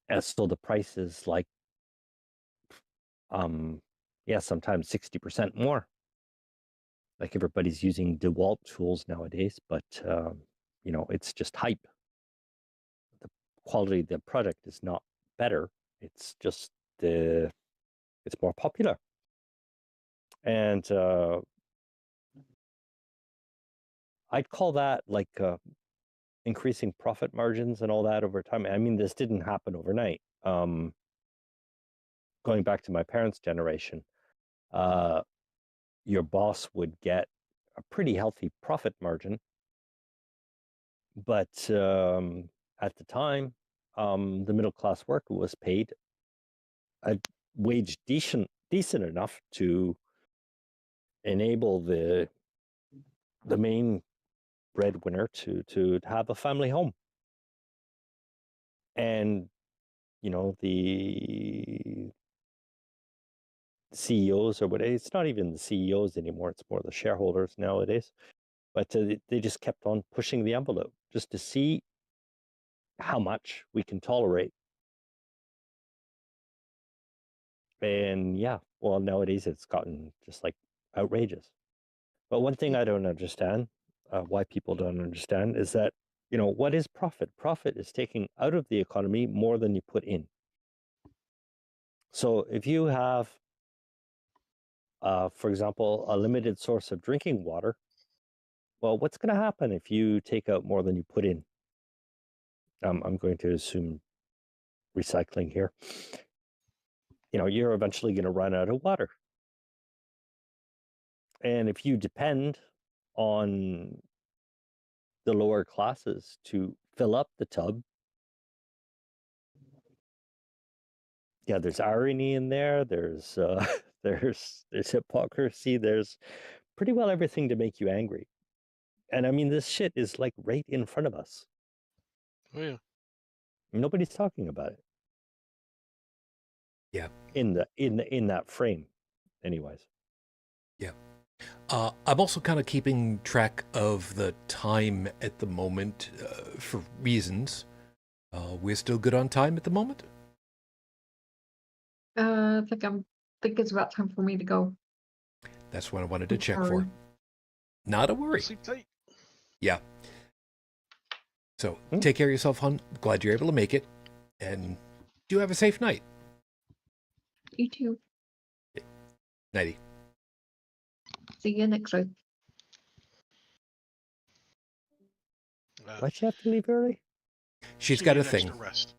And so the price is like, sometimes 60% more. Like everybody's using DeWalt tools nowadays, but it's just hype. The quality of the product is not better. It's just it's more popular. And I'd call that like increasing profit margins and all that over time. I mean, this didn't happen overnight. Going back to my parents' generation, your boss would get a pretty healthy profit margin, but at the time, the middle class worker was paid a wage decent enough to enable the main breadwinner to have a family home. And the CEOs or whatever, it's not even the CEOs anymore, it's more the shareholders nowadays, but they just kept on pushing the envelope just to see how much we can tolerate. And well, nowadays it's gotten just like outrageous. But one thing I don't understand, why people don't understand, is that what is profit? Profit is taking out of the economy more than you put in. So if you have for example, a limited source of drinking water, well, what's going to happen if you take out more than you put in? I'm going to assume recycling here. You're eventually going to run out of water. And if you depend on the lower classes to fill up the tub, there's irony in there. There's there's hypocrisy. There's pretty well everything to make you angry. And I mean, this shit is like right in front of us. Oh yeah. Nobody's talking about it. Yeah. In that frame, anyways. Yeah. I'm also kind of keeping track of the time at the moment for reasons. We're still good on time at the moment? I think it's about time for me to go. That's what I wanted to check Sorry. for. Not a worry. Sleep tight. Yeah. So take care of yourself, hon. Glad you're able to make it. And do have a safe night. You too. Nighty. See you next week. Why'd she have to leave early? She's got a needed thing. extra rest.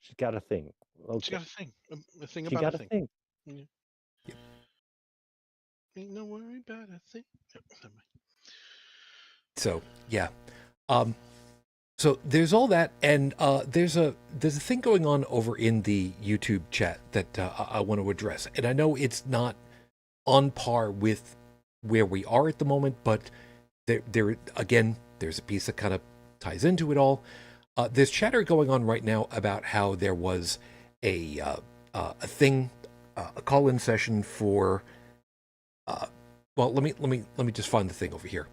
She's got a thing. Okay. She got a thing. A thing She about got a a thing. thing. Yeah. Yep. Ain't no worry about a thing. Oh, never mind. So yeah. So there's all that, and there's a thing going on over in the YouTube chat that I want to address, and I know it's not on par with where we are at the moment, but there again, there's a piece that kind of ties into it all. There's chatter going on right now about how there was a thing, a call-in session for. Well, let me just find the thing over here.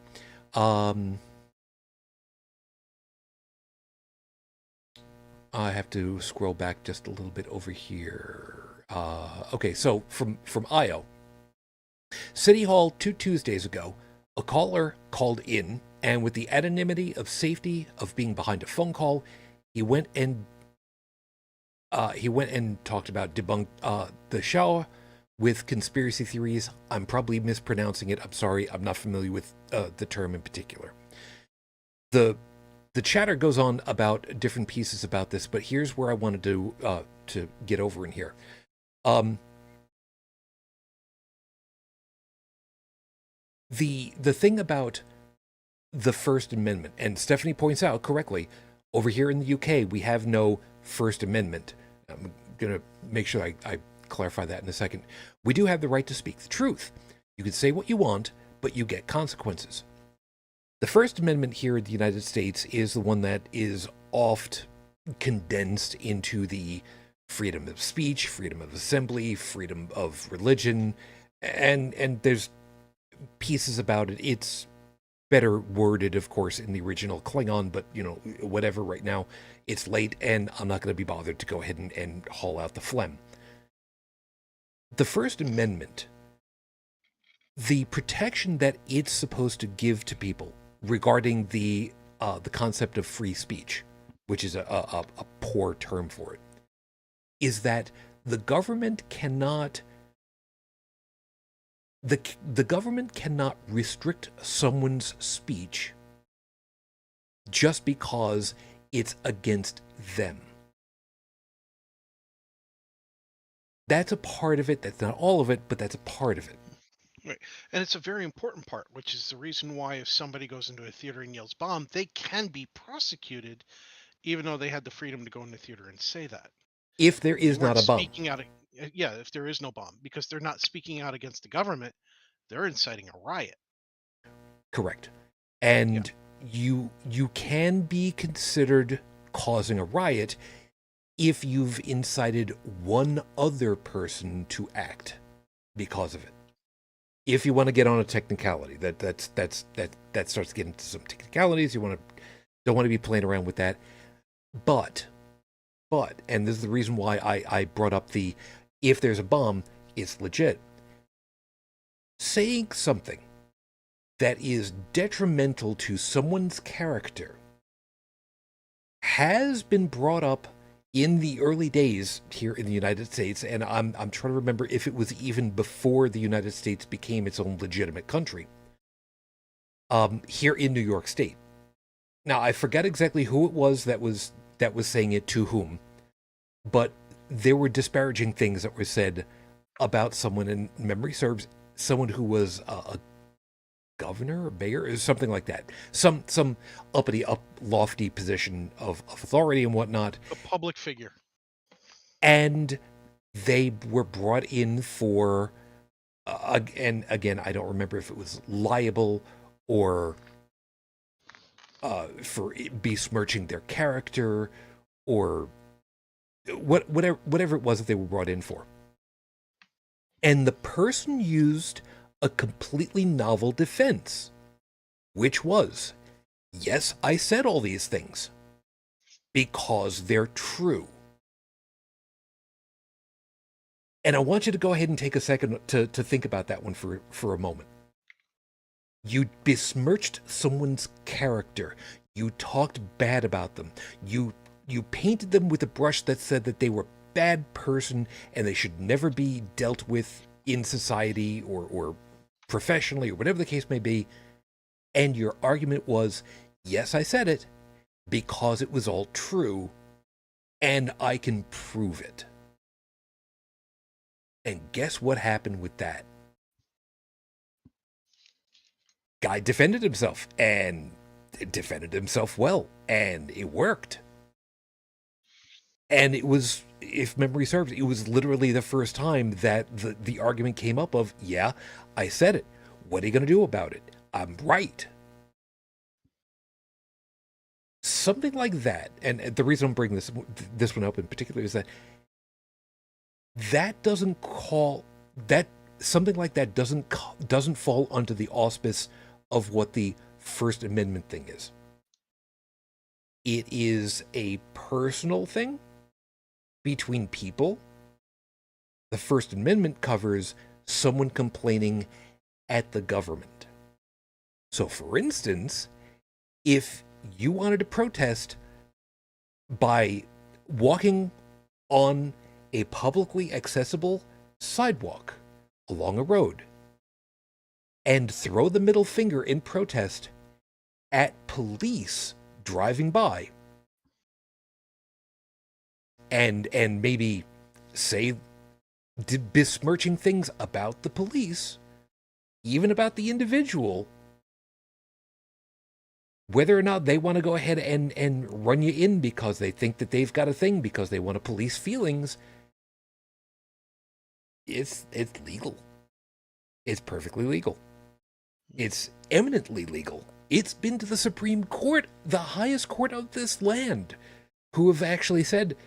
I have to scroll back just a little bit over here. Okay, so from IO. City Hall 2 Tuesdays ago, a caller called in, and with the anonymity of safety of being behind a phone call, he went and talked about the show with conspiracy theories. I'm probably mispronouncing it. I'm sorry. I'm not familiar with the term in particular. The chatter goes on about different pieces about this, but here's where I wanted to get over in here. The thing about the First Amendment, and Stephanie points out correctly, over here in the UK, we have no First Amendment. I'm going to make sure I clarify that in a second. We do have the right to speak the truth. You can say what you want, but you get consequences. The First Amendment here in the United States is the one that is oft condensed into the freedom of speech, freedom of assembly, freedom of religion, and there's pieces about it. It's better worded, of course, in the original Klingon, but, whatever, right now, it's late, and I'm not going to be bothered to go ahead and haul out the phlegm. The First Amendment, the protection that it's supposed to give to people regarding the concept of free speech, which is a poor term for it, is that the government cannot the government cannot restrict someone's speech just because it's against them. That's a part of it. That's not all of it, but that's a part of it. Right. And it's a very important part, which is the reason why if somebody goes into a theater and yells bomb, they can be prosecuted, even though they had the freedom to go in the theater and say that. If there is not a bomb. Speaking out, if there is no bomb, because they're not speaking out against the government, they're inciting a riot. Correct. And you can be considered causing a riot if you've incited one other person to act because of it. If you want to get on a technicality, that starts getting into some technicalities. You don't want to be playing around with that. But, and this is the reason why I brought up if there's a bomb, it's legit. Saying something that is detrimental to someone's character has been brought up in the early days here in the United States, and I'm trying to remember if it was even before the United States became its own legitimate country, here in New York State. Now, I forget exactly who it was that was saying it to whom, but there were disparaging things that were said about someone, and memory serves, someone who was a governor or mayor or something like that, some uppity, lofty position of authority and whatnot, a public figure, and they were brought in for and again, I don't remember if it was libel or for besmirching their character or whatever it was that they were brought in for. And the person used a completely novel defense, which was, yes, I said all these things because they're true. And I want you to go ahead and take a second to think about that one for a moment. You besmirched someone's character. You talked bad about them. You painted them with a brush that said that they were a bad person and they should never be dealt with in society or professionally or whatever the case may be. And your argument was, yes, I said it because it was all true and I can prove it. And guess what happened with that? Guy defended himself and defended himself well, and it worked. And it was, if memory serves, it was literally the first time that the argument came up of, yeah, I said it. What are you going to do about it? I'm right. Something like that, and the reason I'm bringing this one up in particular is that doesn't call that something like that doesn't fall under the auspice of what the First Amendment thing is. It is a personal thing between people, The First Amendment covers someone complaining at the government. So, for instance, if you wanted to protest by walking on a publicly accessible sidewalk along a road and throw the middle finger in protest at police driving by and maybe say besmirching things about the police, even about the individual, whether or not they want to go ahead and run you in because they think that they've got a thing, because they want to police feelings, it's legal. It's perfectly legal. It's eminently legal. It's been to the Supreme Court, the highest court of this land, who have actually said,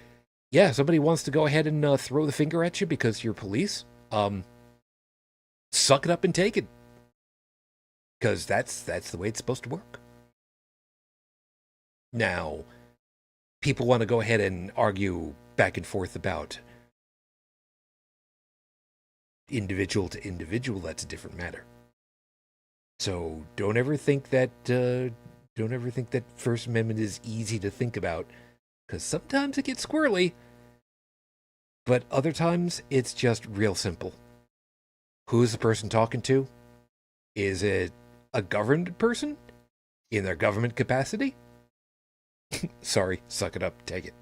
yeah, somebody wants to go ahead and throw the finger at you because you're police, suck it up and take it. Because that's the way it's supposed to work. Now, people want to go ahead and argue back and forth about individual to individual. That's a different matter. So don't ever think that First Amendment is easy to think about, because sometimes it gets squirrely, but other times it's just real simple. Who's the person talking to? Is it a governed person in their government capacity? Sorry, suck it up, take it.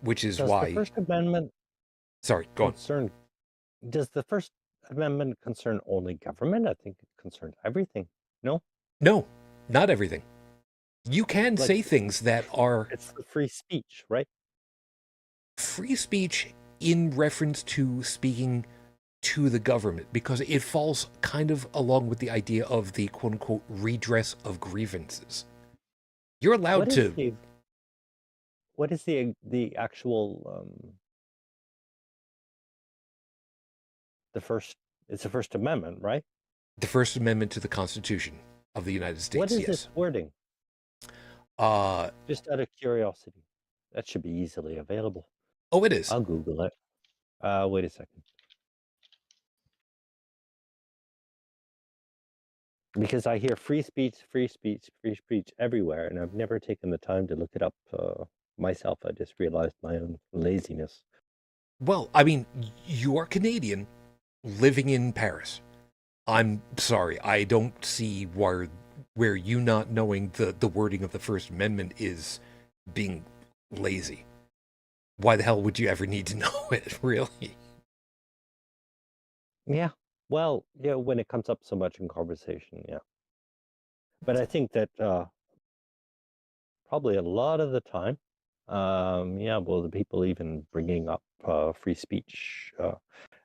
Which is why the First Amendment Sorry, go on. Does the First Amendment concern only government? I think it concerns everything. No? No, not everything. You can say things that are... It's the free speech, right? Free speech in reference to speaking to the government, because it falls kind of along with the idea of the quote-unquote redress of grievances. You're allowed to... What is the actual... It's the First Amendment, right? The First Amendment to the Constitution of the United States, What is yes. this wording? Just out of curiosity. That should be easily available. Oh, it is. I'll Google it. Wait a second. Because I hear free speech everywhere, and I've never taken the time to look it up myself. I just realized my own laziness. Well, I mean, you're Canadian living in Paris. I'm sorry, I don't see where you not knowing the wording of the First Amendment is being lazy. Why the hell would you ever need to know it, really? Yeah. Well, yeah, when it comes up so much in conversation, yeah. But I think that probably a lot of the time, the people even bringing up free speech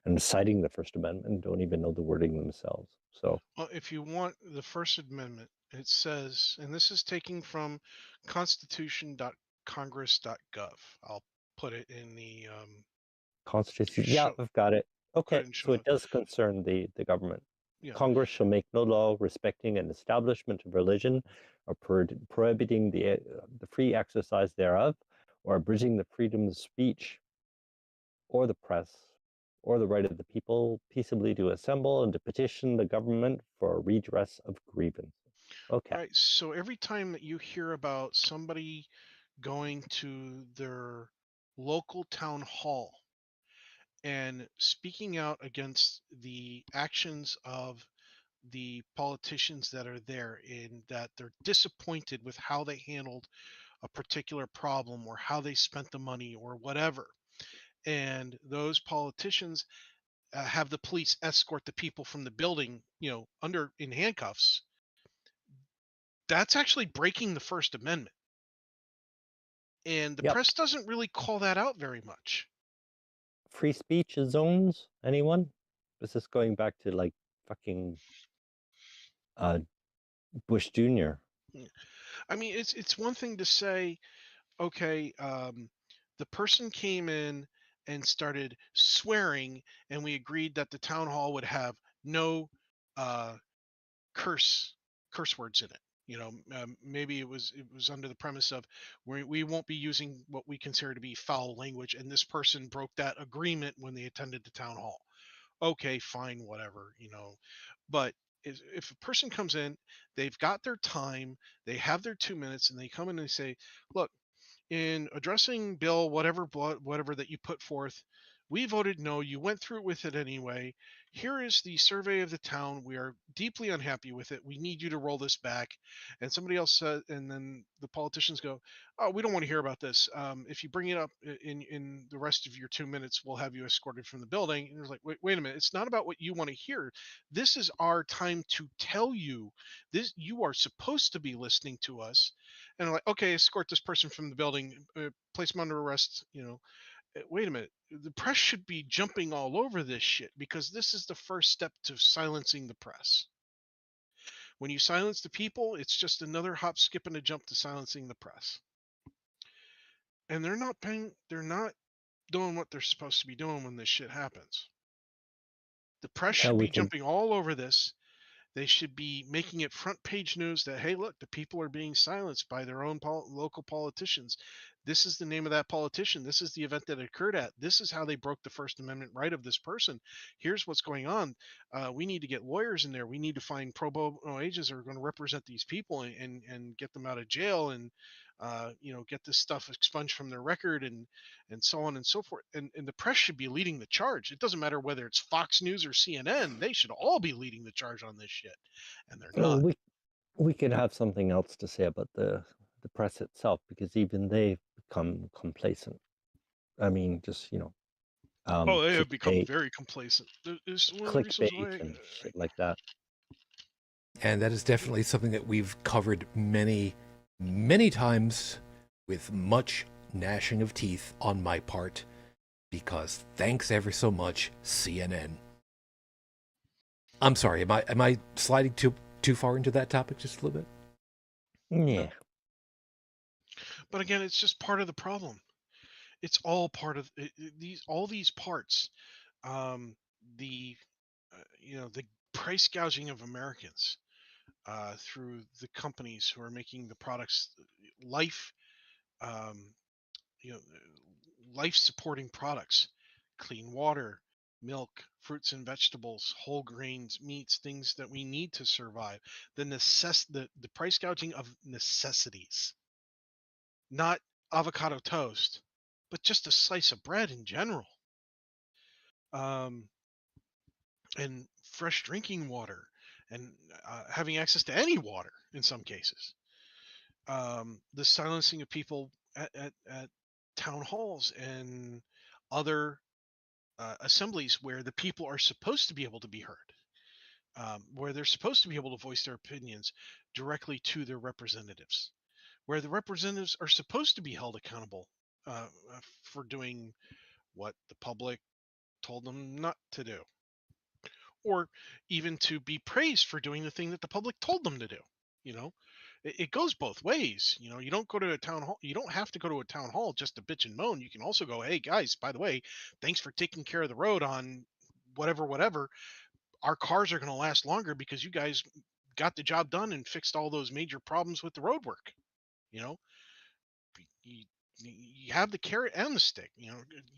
and citing the First Amendment don't even know the wording themselves. So, well, if you want the First Amendment, it says, and this is taking from constitution.congress.gov. I'll put it in the Constitution. Yeah, I've got it. Okay, so it does concern the government. Yeah. Congress shall make no law respecting an establishment of religion or prohibiting the free exercise thereof, or abridging the freedom of speech or the press, or the right of the people peaceably to assemble and to petition the government for a redress of grievances. Okay. Right. So every time that you hear about somebody going to their local town hall and speaking out against the actions of the politicians that are there, in that they're disappointed with how they handled a particular problem or how they spent the money or whatever, and those politicians have the police escort the people from the building, under in handcuffs, that's actually breaking the First Amendment. And the press doesn't really call that out very much. Free speech zones, anyone? This is going back to like fucking Bush Jr. I mean, it's one thing to say, okay, the person came in and started swearing, and we agreed that the town hall would have no curse words in it. Maybe it was under the premise of we won't be using what we consider to be foul language, and this person broke that agreement when they attended the town hall. Okay, fine, whatever, But if a person comes in, they've got their time, they have their 2 minutes, and they come in and they say, "Look, in addressing bill whatever that you put forth, we voted no. You went through with it anyway. Here is the survey of the town. We are deeply unhappy with it. We need you to roll this back." And somebody else said, and then the politicians go, "Oh, we don't want to hear about this. If you bring it up in the rest of your 2 minutes, we'll have you escorted from the building." And it's like, wait a minute. It's not about what you want to hear. This is our time to tell you this. You are supposed to be listening to us. And I'm like, okay, escort this person from the building, place them under arrest. Wait a minute. The press should be jumping all over this shit because this is the first step to silencing the press. When you silence the people, it's just another hop, skip, and a jump to silencing the press. And they're not doing what they're supposed to be doing when this shit happens. The press should be jumping all over this. They should be making it front page news that, hey, look, the people are being silenced by their own local politicians. This is the name of that politician. This is the event that occurred at. This is how they broke the First Amendment right of this person. Here's what's going on. We need to get lawyers in there. We need to find pro bono agents that are going to represent these people and get them out of jail and get this stuff expunged from their record and so on and so forth. And the press should be leading the charge. It doesn't matter whether it's Fox News or CNN. They should all be leading the charge on this shit, and they're not. We could have something else to say about the press itself, because even they've become complacent. I mean, just they have become very complacent. It's one of the reasons why and shit like that. And that is definitely something that we've covered many, many times with much gnashing of teeth on my part, because thanks ever so much, CNN. I'm sorry, am I sliding too far into that topic just a little bit? Yeah. But again, it's just part of the problem. It's all part of all these parts. The price gouging of Americans through the companies who are making the products, life supporting products, clean water, milk, fruits and vegetables, whole grains, meats, things that we need to survive. The price gouging of necessities, not avocado toast, but just a slice of bread in general. And fresh drinking water, and having access to any water in some cases. The silencing of people at town halls and other assemblies where the people are supposed to be able to be heard, where they're supposed to be able to voice their opinions directly to their representatives, where the representatives are supposed to be held accountable for doing what the public told them not to do, or even to be praised for doing the thing that the public told them to do. It goes both ways. You don't go to a town hall. You don't have to go to a town hall just to bitch and moan. You can also go, hey guys, by the way, thanks for taking care of the road on whatever. Our cars are going to last longer because you guys got the job done and fixed all those major problems with the road work. You have the carrot and the stick. You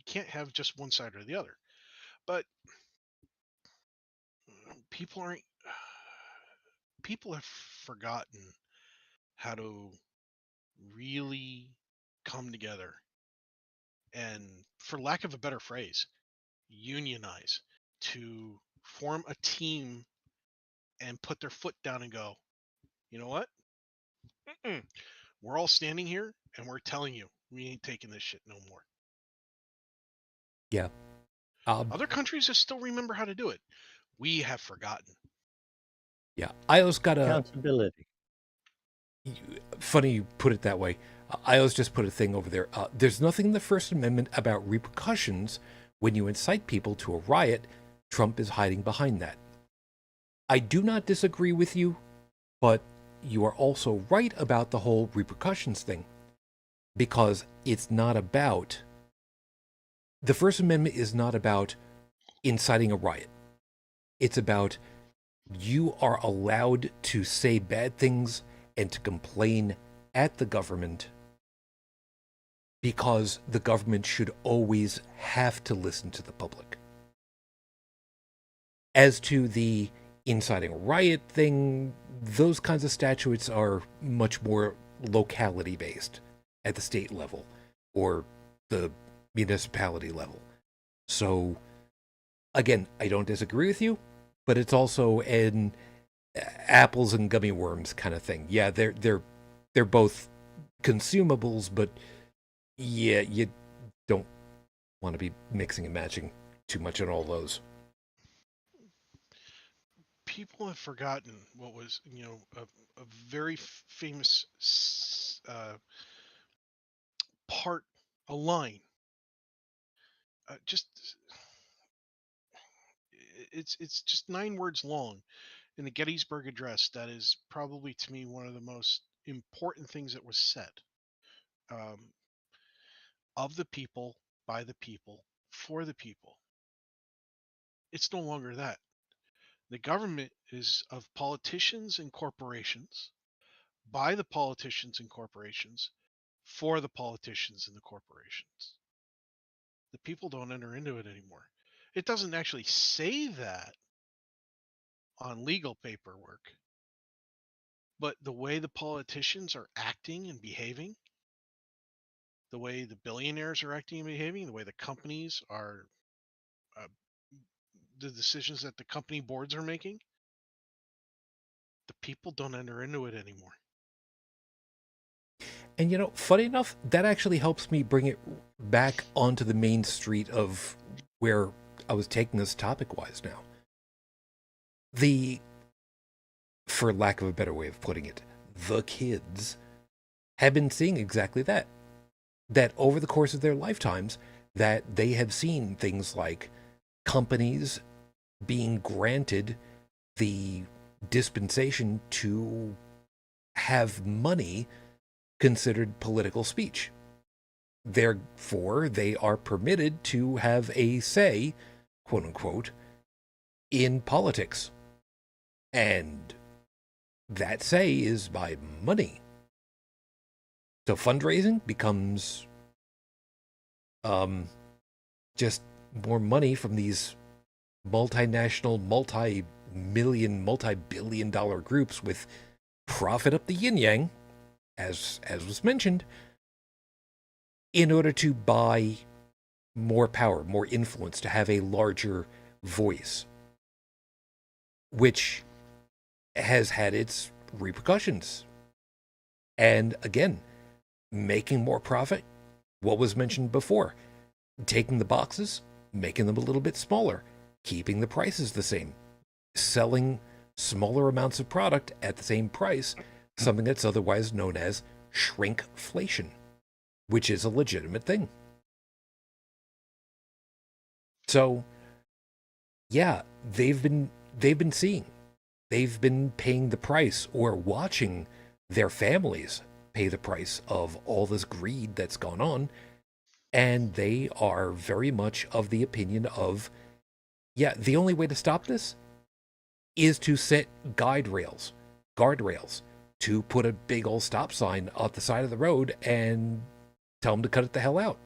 can't have just one side or the other. But people have forgotten how to really come together and, for lack of a better phrase, unionize, to form a team and put their foot down and go, you know what? We're all standing here and we're telling you we ain't taking this shit no more. Yeah. Other countries still remember how to do it. We have forgotten. Yeah. I always got accountability. Funny you put it that way. I always just put a thing over there. There's nothing in the First Amendment about repercussions when you incite people to a riot. Trump is hiding behind that. I do not disagree with you, but you are also right about the whole repercussions thing, because it's not about... The First Amendment is not about inciting a riot. It's about you are allowed to say bad things and to complain at the government because the government should always have to listen to the public. As to the inciting a riot thing, those kinds of statutes are much more locality based at the state level or the municipality level. So, again, I don't disagree with you, but it's also an apples and gummy worms kind of thing. Yeah, they're both consumables, but yeah, you don't want to be mixing and matching too much on all those. People have forgotten what was, a very famous part, a line. Just it's just 9 words long in the Gettysburg Address. That is probably to me one of the most important things that was said. Um, of the people, by the people, for the people. It's no longer that. The government is of politicians and corporations, by the politicians and corporations, for the politicians and the corporations. The people don't enter into it anymore. It doesn't actually say that on legal paperwork, but the way the politicians are acting and behaving, the way the billionaires are acting and behaving, the way the companies are, the decisions that the company boards are making, the people don't enter into it anymore. And funny enough, that actually helps me bring it back onto the main street of where I was taking this topic-wise now. For lack of a better way of putting it, the kids have been seeing exactly that. That over the course of their lifetimes, that they have seen things like companies being granted the dispensation to have money considered political speech. Therefore, they are permitted to have a say, quote unquote, in politics. And that say is by money. So fundraising becomes just more money from these multinational, multi-million, multi-billion dollar groups with profit up the yin-yang, as was mentioned, in order to buy more power, more influence, to have a larger voice, which has had its repercussions. And again, making more profit, what was mentioned before, taking the boxes, making them a little bit smaller, keeping the prices the same, selling smaller amounts of product at the same price, something that's otherwise known as shrinkflation, which is a legitimate thing. So, yeah, they've been seeing, they've been paying the price or watching their families pay the price of all this greed that's gone on, and they are very much of the opinion of, yeah, the only way to stop this is to set guardrails, to put a big old stop sign at the side of the road and tell them to cut it the hell out.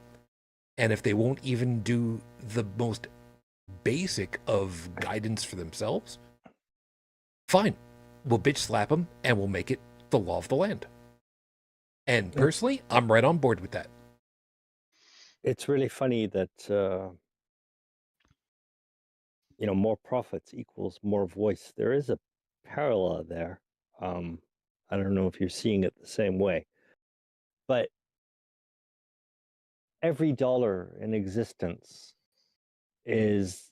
And if they won't even do the most basic of guidance for themselves, fine, we'll bitch slap them and we'll make it the law of the land. And personally, I'm right on board with that. It's really funny that more profits equals more voice. There is a parallel there. I don't know if you're seeing it the same way, but every dollar in existence is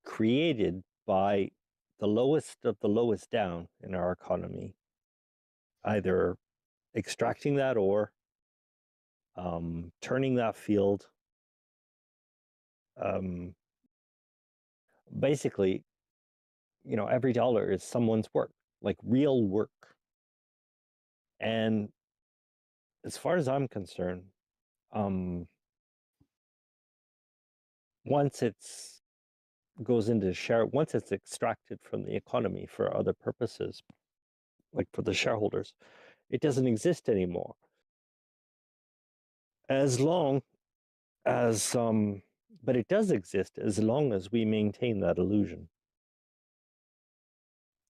created by the lowest of the lowest down in our economy, either extracting that ore, turning that field. Basically, every dollar is someone's work, like real work. And as far as I'm concerned, once it's goes into share, once it's extracted from the economy for other purposes, like for the shareholders, it doesn't exist anymore. As long as, but it does exist as long as we maintain that illusion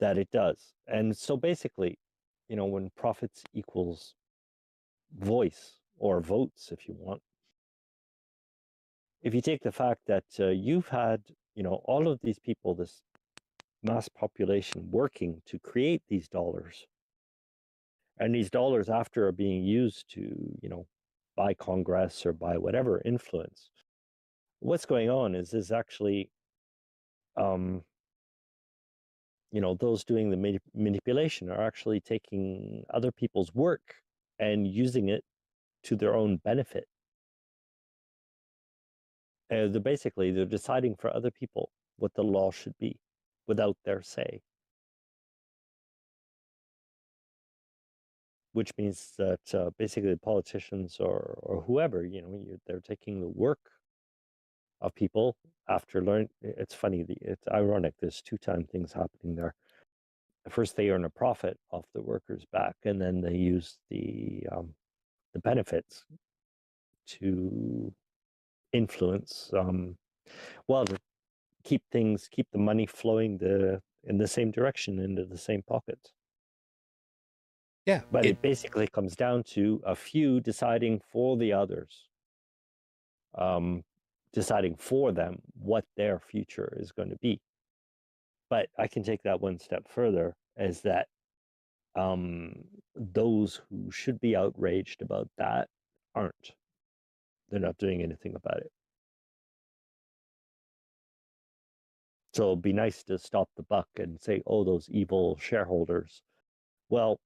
that it does. And so basically, when profits equals voice or votes, if you want, if you take the fact that you've had, all of these people, this mass population working to create these dollars, and these dollars after are being used to, buy Congress or buy whatever influence, what's going on is actually, um, those doing the manipulation are actually taking other people's work and using it to their own benefit. They're deciding for other people what the law should be without their say, which means that basically the politicians or whoever, they're taking the work of people after learn. It's funny, it's ironic. There's two-time things happening there. First, they earn a profit off the workers' back, and then they use the benefits to influence, to keep the money flowing in the same direction into the same pockets. Yeah. But it basically comes down to a few deciding for the others, deciding for them what their future is going to be. But I can take that one step further, as that those who should be outraged about that aren't. They're not doing anything about it. So it'd be nice to stop the buck and say, oh, those evil shareholders. Well,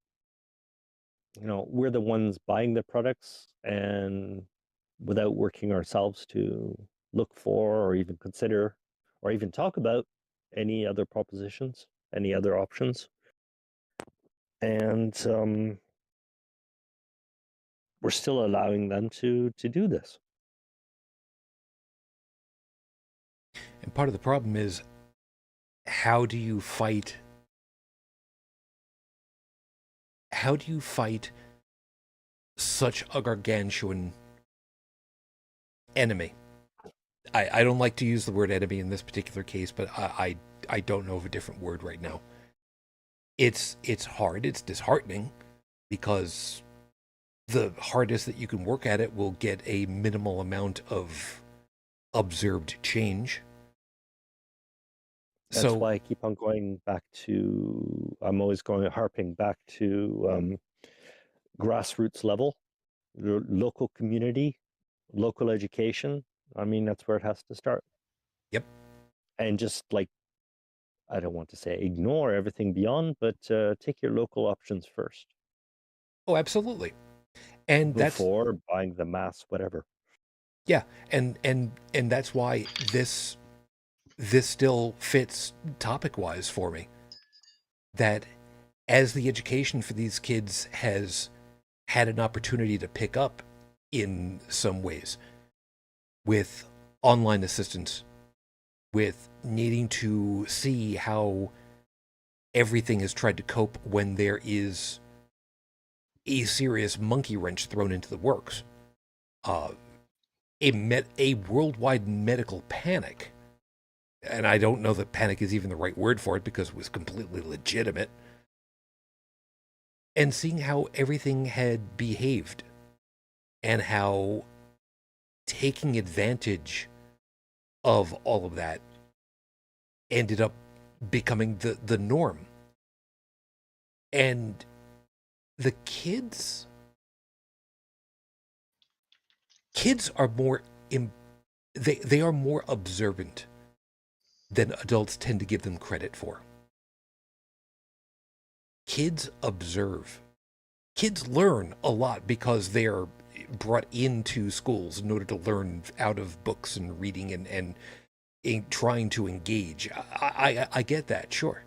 we're the ones buying the products, and without working ourselves to look for or even consider or even talk about any other propositions, any other options. And we're still allowing them to do this. And part of the problem is, how do you fight such a gargantuan enemy? I don't like to use the word enemy in this particular case, but I don't know of a different word right now. It's hard, it's disheartening, because the hardest that you can work at it will get a minimal amount of observed change. That's why I keep on going back to, I'm always harping back to grassroots level, local community, local education. I mean, that's where it has to start. Yep. And just like, I don't want to say ignore everything beyond, but take your local options first. Oh, absolutely. And before buying the mass, whatever. Yeah, and that's why this still fits topic-wise for me. That as the education for these kids has had an opportunity to pick up in some ways, with online assistance, with needing to see how everything is tried to cope when there is a serious monkey wrench thrown into the works, a worldwide medical panic. And I don't know that panic is even the right word for it, because it was completely legitimate. And seeing how everything had behaved, and how taking advantage of all of that ended up becoming the norm. And the kids are more they are more observant than adults tend to give them credit for. Kids observe. Kids learn a lot because they're brought into schools in order to learn out of books and reading and trying to engage. I get that, sure.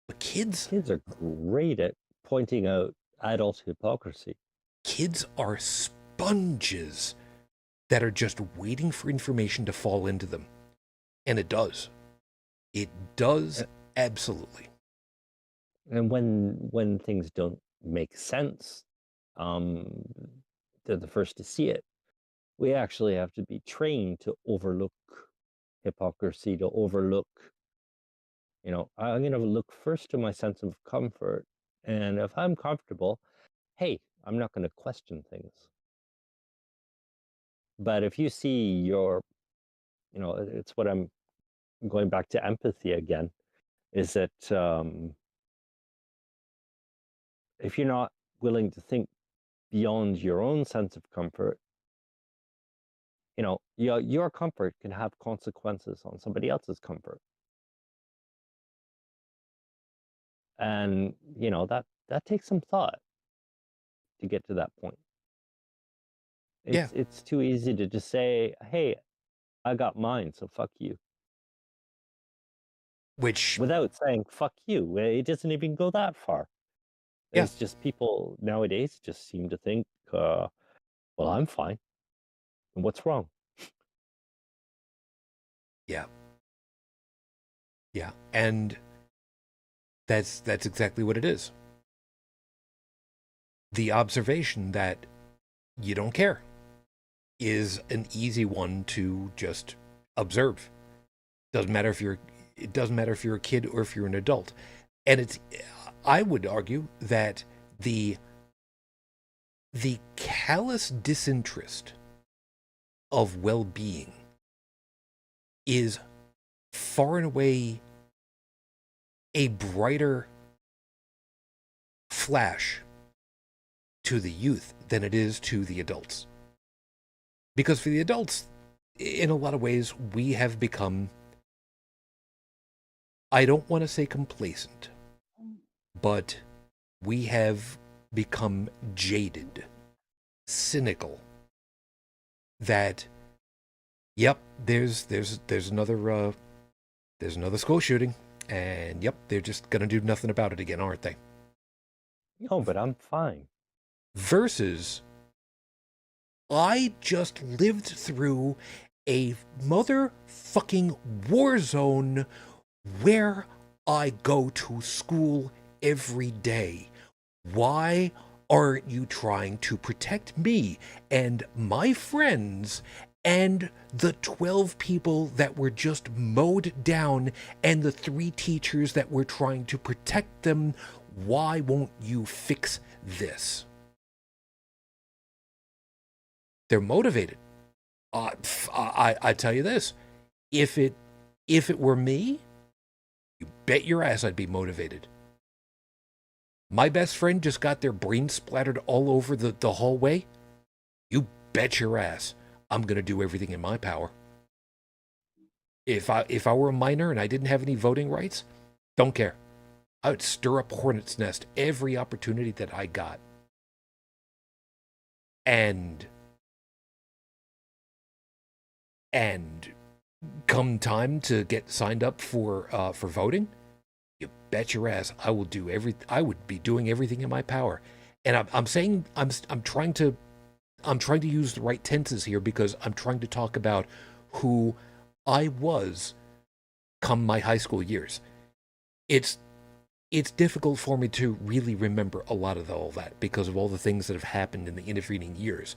But kids are great at pointing out adult hypocrisy. Kids are sponges that are just waiting for information to fall into them. And it does. It does, absolutely. And when things don't make sense, they're the first to see it. We actually have to be trained to overlook hypocrisy, to overlook, I'm going to look first to my sense of comfort. And if I'm comfortable, hey, I'm not going to question things. But if you see it's what I'm going back to empathy again, is that if you're not willing to think beyond your own sense of comfort, your comfort can have consequences on somebody else's comfort. And, that takes some thought to get to that point. Yeah. It's too easy to just say, hey, I got mine, so fuck you. Which, Without saying fuck you. It doesn't even go that far. Yeah. It's just people nowadays just seem to think, well, I'm fine. And what's wrong? yeah. Yeah. And that's exactly what it is. The observation that you don't care is an easy one to just observe. It doesn't matter if you're a kid or if you're an adult. And I would argue that the callous disinterest of well-being is far and away a brighter flash to the youth than it is to the adults. Because for the adults, in a lot of ways, we have become, I don't want to say complacent, but we have become jaded, cynical, that, yep, there's another school shooting, and yep, they're just gonna do nothing about it again, aren't they? No, but I'm fine. Versus, I just lived through a motherfucking war zone where I go to school every day. Why aren't you trying to protect me and my friends and the 12 people that were just mowed down and the 3 teachers that were trying to protect them? Why won't you fix this? They're motivated. I tell you this, if it were me, you bet your ass I'd be motivated. My best friend just got their brains splattered all over the hallway. You bet your ass I'm going to do everything in my power. If I were a minor and I didn't have any voting rights, don't care. I would stir up hornet's nest every opportunity that I got. And come time to get signed up for voting, you bet your ass I would be doing everything in my power. And I'm saying I'm trying to use the right tenses here because I'm trying to talk about who I was come my high school years. It's difficult for me to really remember a lot of all that because of all the things that have happened in the intervening years.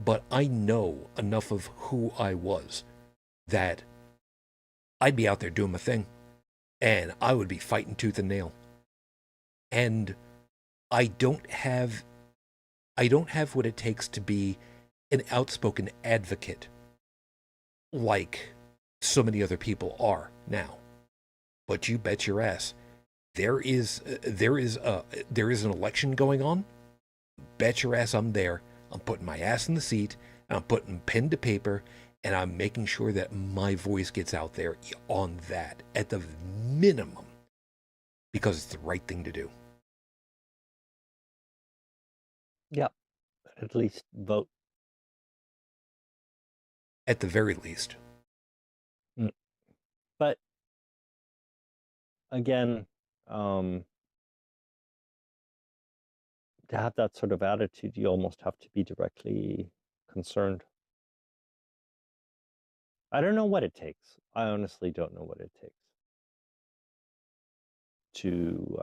But I know enough of who I was that I'd be out there doing my thing and I would be fighting tooth and nail. And I don't have what it takes to be an outspoken advocate like so many other people are now. But you bet your ass there is an election going on. Bet your ass I'm there. I'm putting my ass in the seat, and I'm putting pen to paper, and I'm making sure that my voice gets out there on that at the minimum because it's the right thing to do. Yeah, at least vote. At the very least. But again, to have that sort of attitude, you almost have to be directly concerned. I don't know what it takes. I honestly don't know what it takes to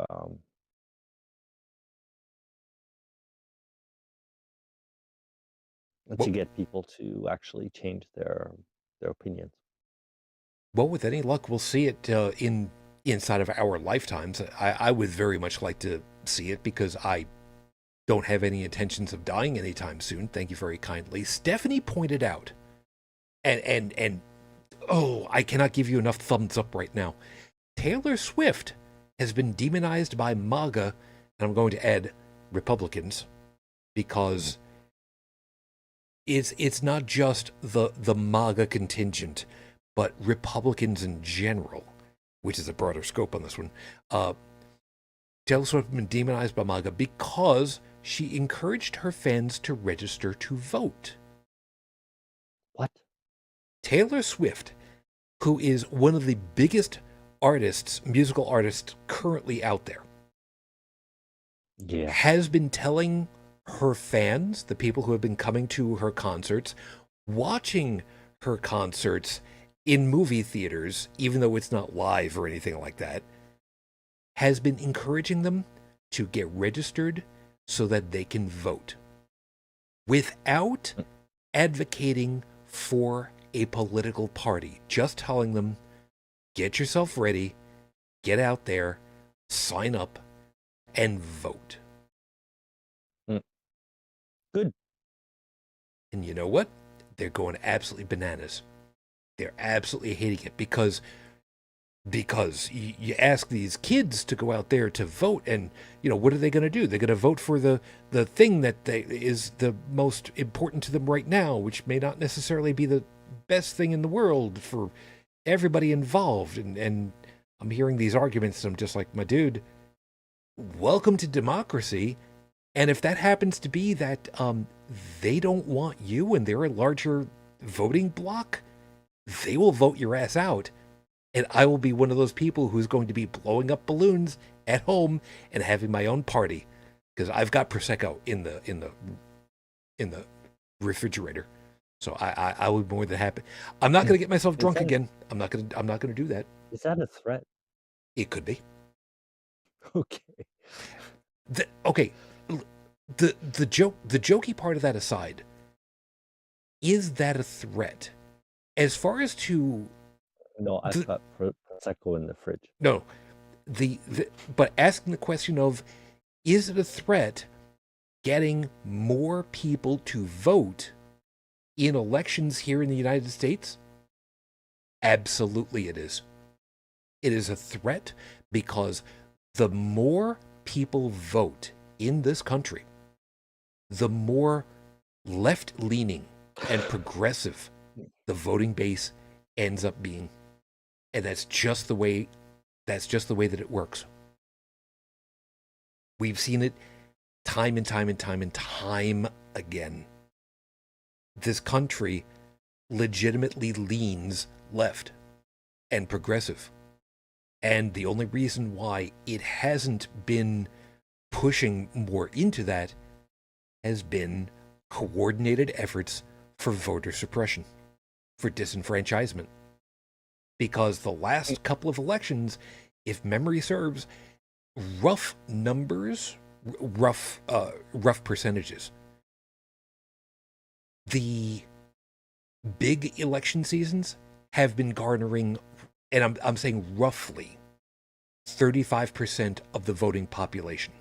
to get people to actually change their opinions. Well, with any luck, we'll see it inside of our lifetimes. I would very much like to see it because I don't have any intentions of dying anytime soon. Thank you very kindly. Stephanie pointed out, and oh, I cannot give you enough thumbs up right now. Taylor Swift has been demonized by MAGA, and I'm going to add Republicans, because it's not just the MAGA contingent, but Republicans in general, which is a broader scope on this one. Taylor Swift has been demonized by MAGA because she encouraged her fans to register to vote. What? Taylor Swift, who is one of the biggest musical artists currently out there, has been telling her fans, the people who have been coming to her concerts, watching her concerts in movie theaters, even though it's not live or anything like that, has been encouraging them to get registered so that they can vote without advocating for a political party, just telling them, get yourself ready, get out there, sign up, and vote. Good. And you know what? They're going absolutely bananas. They're absolutely hating it because you ask these kids to go out there to vote, and what are they going to do? They're going to vote for the thing that is the most important to them right now, which may not necessarily be the best thing in the world for everybody involved. And I'm hearing these arguments, and I'm just like, my dude, welcome to democracy. And if that happens to be that they don't want you and they're a larger voting bloc, they will vote your ass out. And I will be one of those people who's going to be blowing up balloons at home and having my own party, because I've got Prosecco in the refrigerator. So I would be more than happy. I'm not going to get myself drunk again. I'm not going to do that. Is that a threat? It could be. Okay. The jokey part of that aside, is that a threat? As far as to... No, I've got Prosecco in the fridge. No, but asking the question of, is it a threat getting more people to vote in elections here in the United States? Absolutely it is. It is a threat because the more people vote in this country, the more left-leaning and progressive the voting base ends up being. And that's just the way that it works. We've seen it time and time and time and time again. This country legitimately leans left and progressive. And the only reason why it hasn't been pushing more into that has been coordinated efforts for voter suppression, for disenfranchisement. Because the last couple of elections, if memory serves, rough percentages, the big election seasons have been garnering, and I'm saying roughly, 35% of the voting population.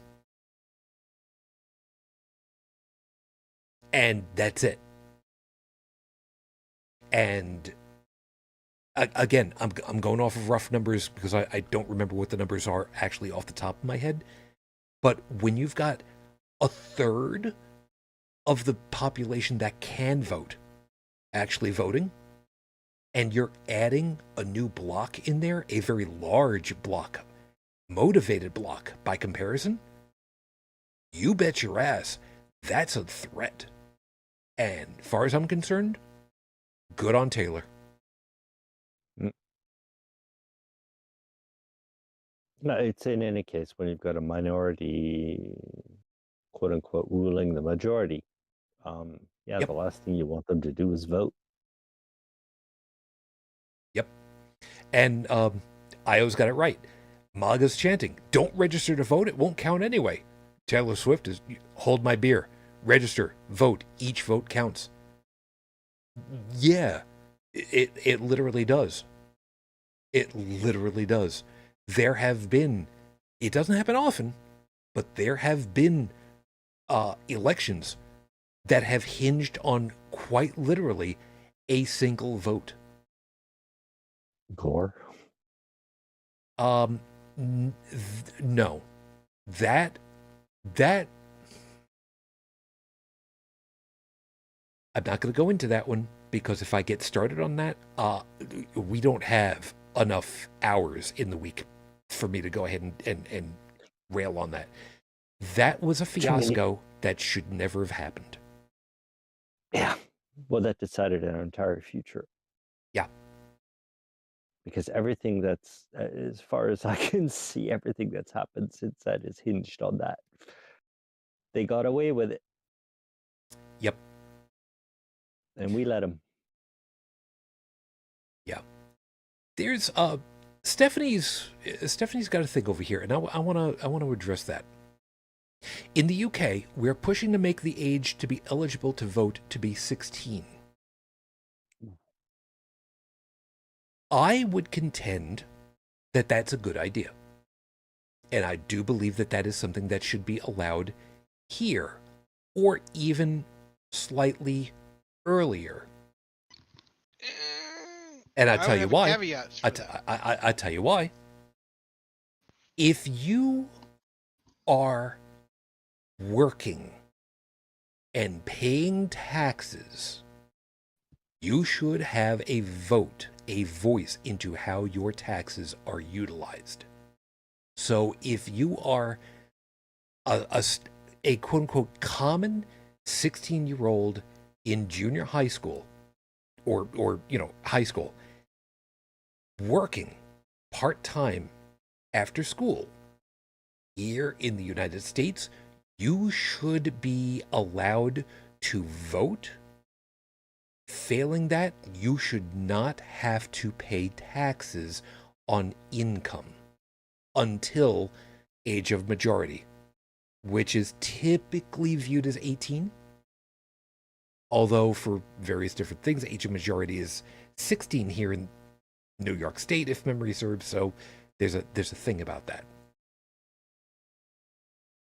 And that's it. And again, I'm going off of rough numbers because I don't remember what the numbers are actually off the top of my head. But when you've got a third of the population that can vote actually voting, and you're adding a new block in there, a very large block, motivated block by comparison, you bet your ass that's a threat. And as far as I'm concerned, good on Taylor. No, it's in any case when you've got a minority, quote unquote, ruling the majority. The last thing you want them to do is vote. Yep. And I always got it right. MAGA's chanting, don't register to vote, it won't count anyway. Taylor Swift is, hold my beer, register, vote, each vote counts. Yeah, it literally does. It literally does. There have been, it doesn't happen often, but there have been elections that have hinged on quite literally a single vote. Gore. No, that that I'm not going to go into that one because if I get started on that, we don't have enough hours in the week for me to go ahead and rail on that. That was a fiasco that should never have happened. Yeah. Well, that decided our entire future. Yeah. Because everything that's, as far as I can see, everything that's happened since then is hinged on that. They got away with it. Yep. And we let them. Yeah. There's Stephanie's got a thing over here, and I want to address that. In the UK, we're pushing to make the age to be eligible to vote to be 16. I would contend that that's a good idea. And I do believe that that is something that should be allowed here, or even slightly earlier. And I tell you why. I tell you why. If you are working and paying taxes, you should have a vote, a voice into how your taxes are utilized. So if you are a quote unquote common 16-year-old in junior high school or high school working part-time after school here in the United States, you should be allowed to vote. Failing that, you should not have to pay taxes on income until age of majority, which is typically viewed as 18. Although for various different things, age of majority is 16 here in New York State, if memory serves. So there's a thing about that.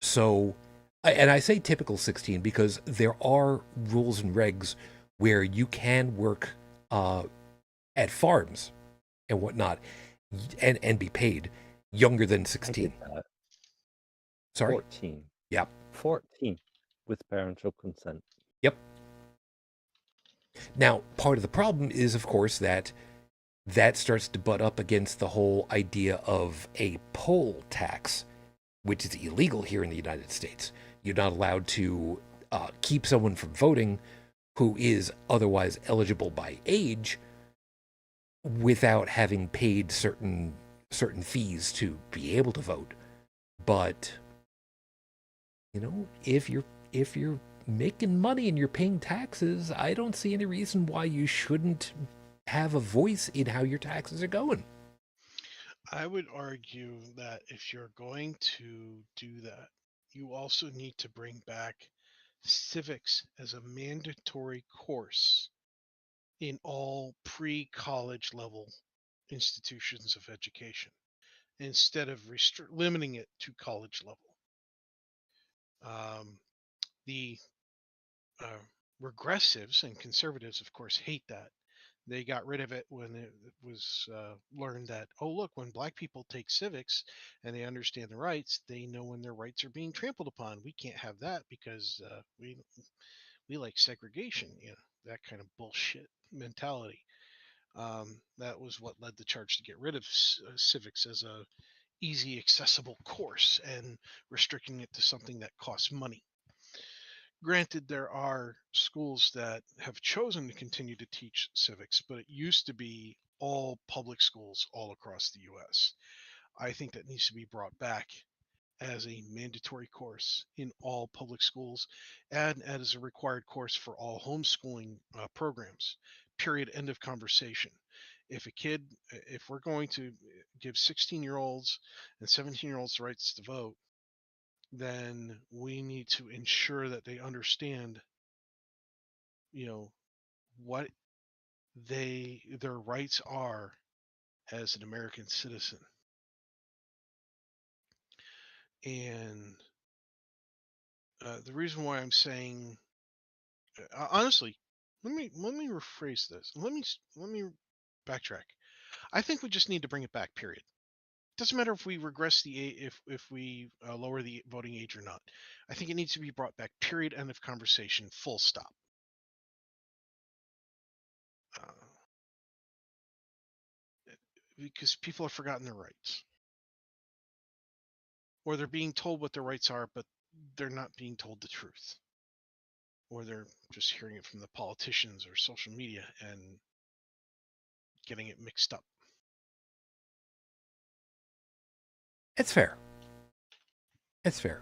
So, and I say typical 16 because there are rules and regs where you can work at farms and whatnot and be paid younger than 16. Sorry? 14. Yeah. 14 with parental consent. Yep. Now, part of the problem is, of course, that starts to butt up against the whole idea of a poll tax, which is illegal here in the United States. You're not allowed to keep someone from voting who is otherwise eligible by age without having paid certain fees to be able to vote. But if you're making money and you're paying taxes, I don't see any reason why you shouldn't have a voice in how your taxes are going. I would argue that if you're going to do that, you also need to bring back civics as a mandatory course in all pre-college level institutions of education instead of limiting it to college level. The regressives and conservatives, of course, hate that. They got rid of it when it was learned that, oh, look, when black people take civics and they understand the rights, they know when their rights are being trampled upon. We can't have that because we like segregation, that kind of bullshit mentality. That was what led the charge to get rid of civics as a easy, accessible course and restricting it to something that costs money. Granted, there are schools that have chosen to continue to teach civics, but it used to be all public schools all across the US. I think that needs to be brought back as a mandatory course in all public schools and as a required course for all homeschooling programs. Period. End of conversation. If we're going to give 16-year-olds and 17-year-olds the rights to vote, then we need to ensure that they understand, what their rights are as an American citizen. And the reason why I'm saying, honestly, let me rephrase this. Let me backtrack. I think we just need to bring it back. Period. Doesn't matter if we regress if we lower the voting age or not. I think it needs to be brought back. Period. End of conversation. Full stop. Because people have forgotten their rights, or they're being told what their rights are, but they're not being told the truth, or they're just hearing it from the politicians or social media and getting it mixed up. It's fair. It's fair.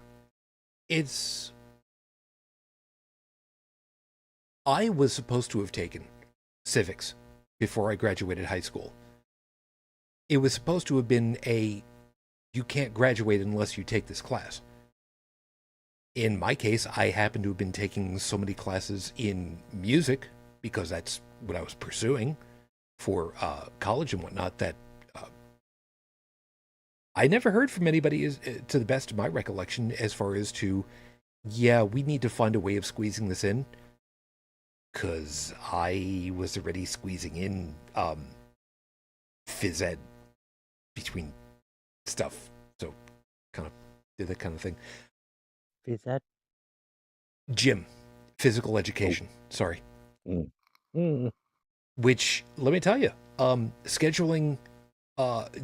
I was supposed to have taken civics before I graduated high school. It was supposed to have been you can't graduate unless you take this class. In my case, I happened to have been taking so many classes in music, because that's what I was pursuing for college and whatnot, that I never heard from anybody, to the best of my recollection, as far as to, yeah, we need to find a way of squeezing this in. Because I was already squeezing in phys ed between stuff. So kind of did that kind of thing. Is that Gym. Physical education. Sorry. Mm. Which, let me tell you, scheduling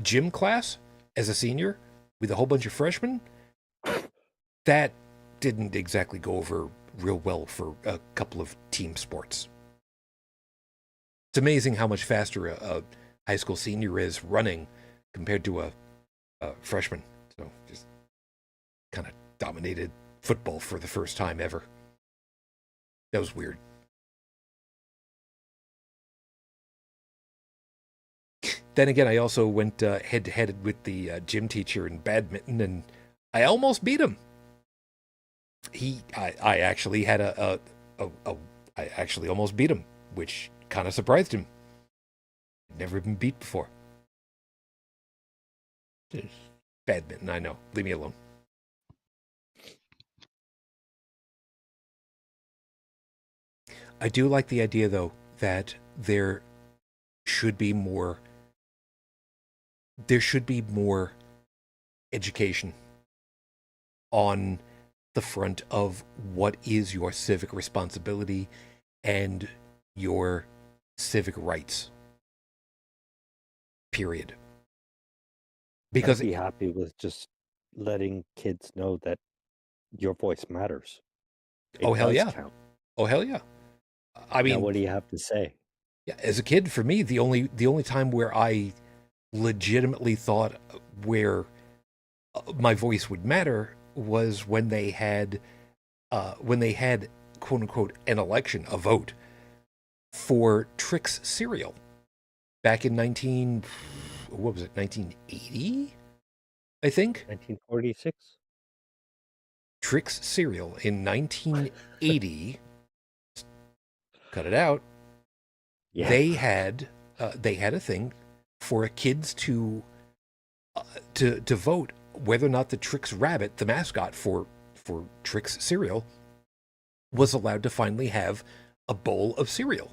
gym class as a senior with a whole bunch of freshmen, that didn't exactly go over real well for a couple of team sports. It's amazing how much faster a high school senior is running compared to a freshman. So just kind of dominated football for the first time ever. That was weird. Then again, I also went head-to-head with the gym teacher in badminton, and I almost beat him. I actually had I actually almost beat him, which kind of surprised him. Never been beat before. Badminton, I know. Leave me alone. I do like the idea, though, that there should be more education on the front of what is your civic responsibility and your civic rights. Period. Because I'd be happy with just letting kids know that your voice matters. It oh hell does yeah. count. Oh hell yeah. I mean, now what do you have to say? Yeah, as a kid, for me, the only time where I legitimately thought where my voice would matter was when they had quote unquote an election, a vote for Trix cereal back in 1980, I think. 1946. Trix cereal in 1980. Cut it out. Yeah. They had a thing for kids to vote whether or not the Trix rabbit, the mascot for Trix cereal, was allowed to finally have a bowl of cereal,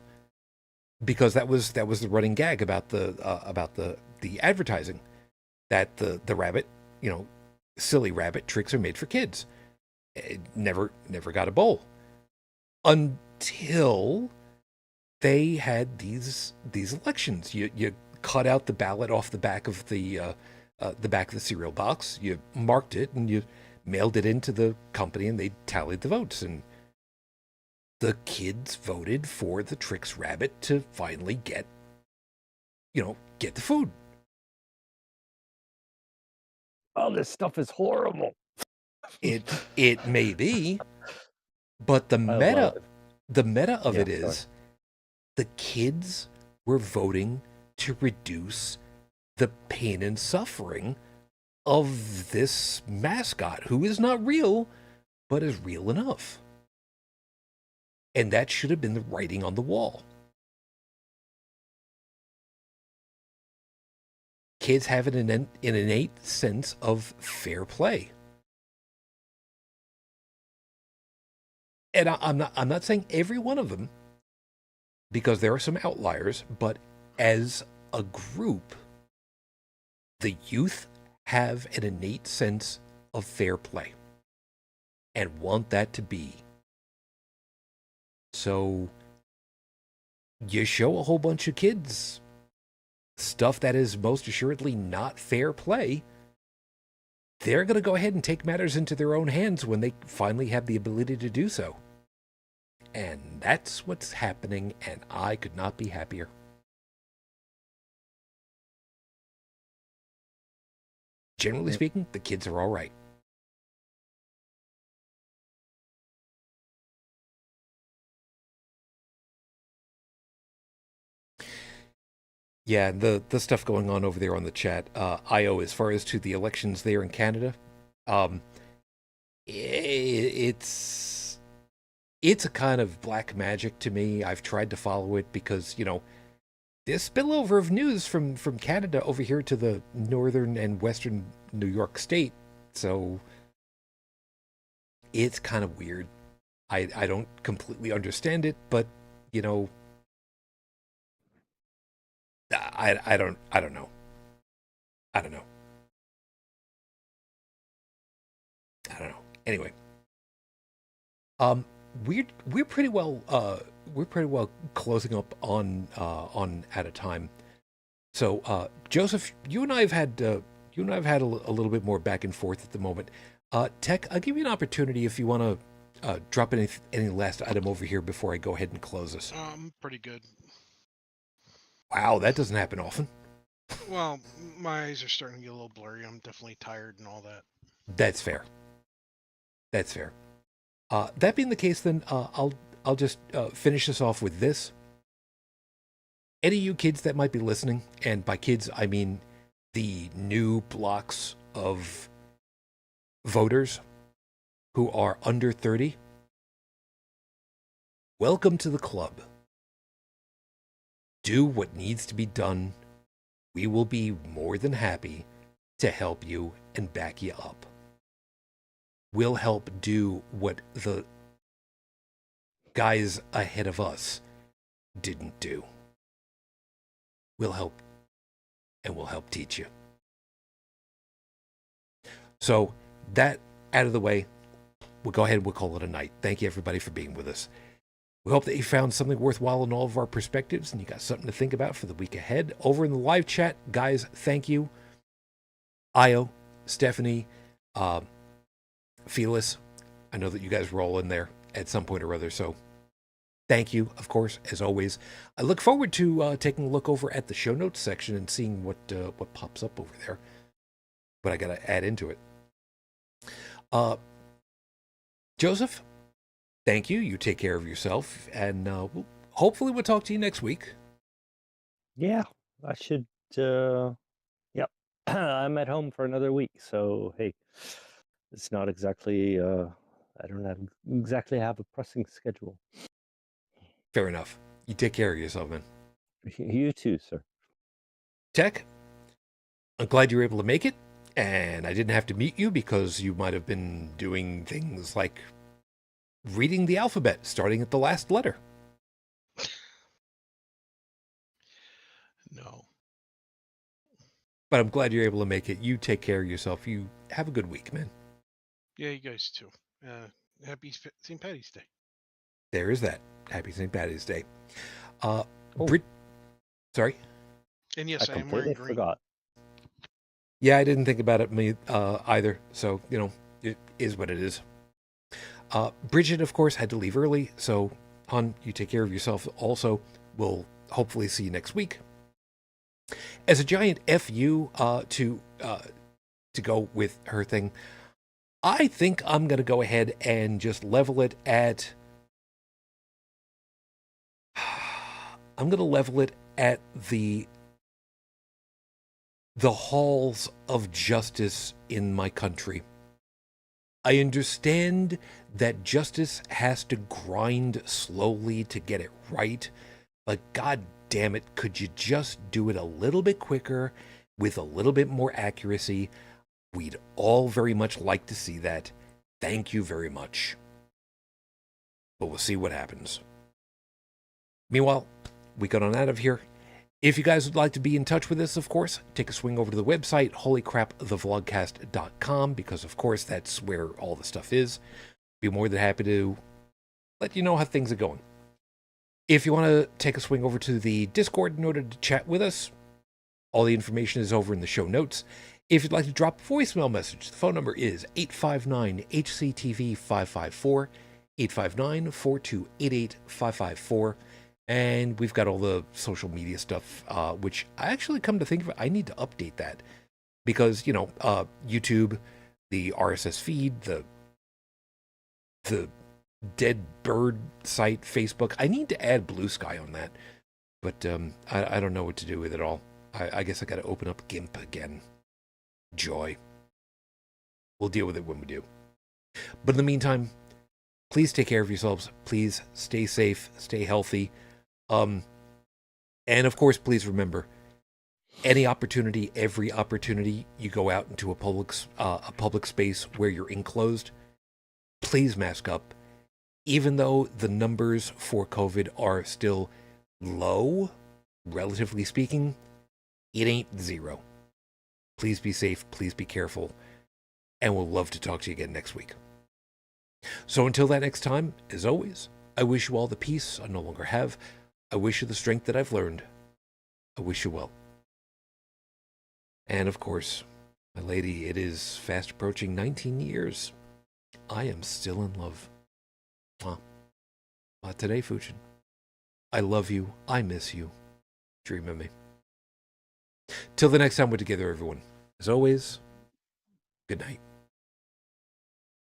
because that was the running gag about the advertising, that the rabbit, silly rabbit Trix are made for kids. It never got a bowl until they had these elections. You cut out the ballot off the back of the cereal box. You marked it and you mailed it into the company, and they tallied the votes. And the kids voted for the Trix rabbit to finally get the food. Oh, this stuff is horrible. It may be, but the meta of it is the kids were voting to reduce the pain and suffering of this mascot, who is not real, but is real enough. And that should have been the writing on the wall. kids have an innate sense of fair play. And I'm not saying every one of them, because there are some outliers, but as a group, the youth have an innate sense of fair play and want that to be. So you show a whole bunch of kids stuff that is most assuredly not fair play, they're going to go ahead and take matters into their own hands when they finally have the ability to do so. And that's what's happening, and I could not be happier. Generally speaking, the kids are all right. Yeah, the stuff going on over there on the chat, IO, as far as to the elections there in Canada, it's a kind of black magic to me. I've tried to follow it because, you know, this spillover of news from Canada over here to the northern and western New York state, so it's kind of weird. I don't completely understand it, but, you know, I don't know. I don't know. Anyway, we're pretty well closing up on out of time. So Joseph, you and I have had a little bit more back and forth at the moment. Tech, I'll give you an opportunity if you want to drop any last item over here before I go ahead and close this. Pretty good. Wow, that doesn't happen often. Well, my eyes are starting to get a little blurry. I'm definitely tired and all that. That's fair. That's fair. That being the case, then I'll just finish this off with this. Any of you kids that might be listening, and by kids I mean the new blocks of voters who are under 30, welcome to the club. Do what needs to be done. We will be more than happy to help you and back you up. We'll help do what the guys ahead of us didn't do. We'll help, and we'll help teach you. So that out of the way, we'll go ahead and we'll call it a night. Thank you, everybody, for being with us. We hope that you found something worthwhile in all of our perspectives and you got something to think about for the week ahead. Over in the live chat, guys, thank you. Io, Stephanie, Felis, I know that you guys were all in there at some point or other, so thank you, of course, as always. I look forward to taking a look over at the show notes section and seeing what pops up over there. But I got to add into it. Joseph, thank you. You take care of yourself, and hopefully we'll talk to you next week. Yeah, I should. Yep, I'm at home for another week, so hey, it's not exactly. I don't exactly have a pressing schedule. Fair enough. You take care of yourself, man. You too, sir. Tech, I'm glad you were able to make it, and I didn't have to meet you because you might have been doing things like reading the alphabet, starting at the last letter. No. But I'm glad you're able to make it. You take care of yourself. You have a good week, man. Yeah, you guys too. Happy St. Patty's Day. There is that. Happy St. Patty's Day. Sorry? And yes, I am completely wearing green. forgot. Yeah, I didn't think about it either. So, you know, it is what it is. Brigid, of course, had to leave early. So, hon, you take care of yourself also. We'll hopefully see you next week. As a giant FU to go with her thing, I think I'm going to go ahead and just level it at... I'm going to level it at the halls of justice in my country. I understand that justice has to grind slowly to get it right, but god damn it, could you just do it a little bit quicker, with a little bit more accuracy. We'd all very much like to see that. Thank you very much. But we'll see what happens. Meanwhile, we got on out of here. If you guys would like to be in touch with us, of course, take a swing over to the website, holycrapthevlogcast.com, because, of course, that's where all the stuff is. Be more than happy to let you know how things are going. If you want to take a swing over to the Discord in order to chat with us, all the information is over in the show notes. If you'd like to drop a voicemail message, the phone number is 859-HCTV-554, 859-4288-554. And we've got all the social media stuff, which I actually come to think of it, I need to update that. Because, YouTube, the RSS feed, the Dead Bird site, Facebook, I need to add BlueSky on that. But I don't know what to do with it all. I guess I got to open up GIMP again. Joy. We'll deal with it when we do. But in the meantime, please take care of yourselves. Please stay safe, stay healthy. And of course, please remember, any opportunity, every opportunity you go out into a public space where you're enclosed, please mask up. Even though the numbers for COVID are still low, relatively speaking, it ain't zero. Please be safe, please be careful, and we'll love to talk to you again next week. So until that next time, as always, I wish you all the peace I no longer have. I wish you the strength that I've learned. I wish you well. And of course, my lady, it is fast approaching 19 years. I am still in love. Not today, Fujin. I love you. I miss you. Dream of me. Till the next time we're together, everyone. As always, good night.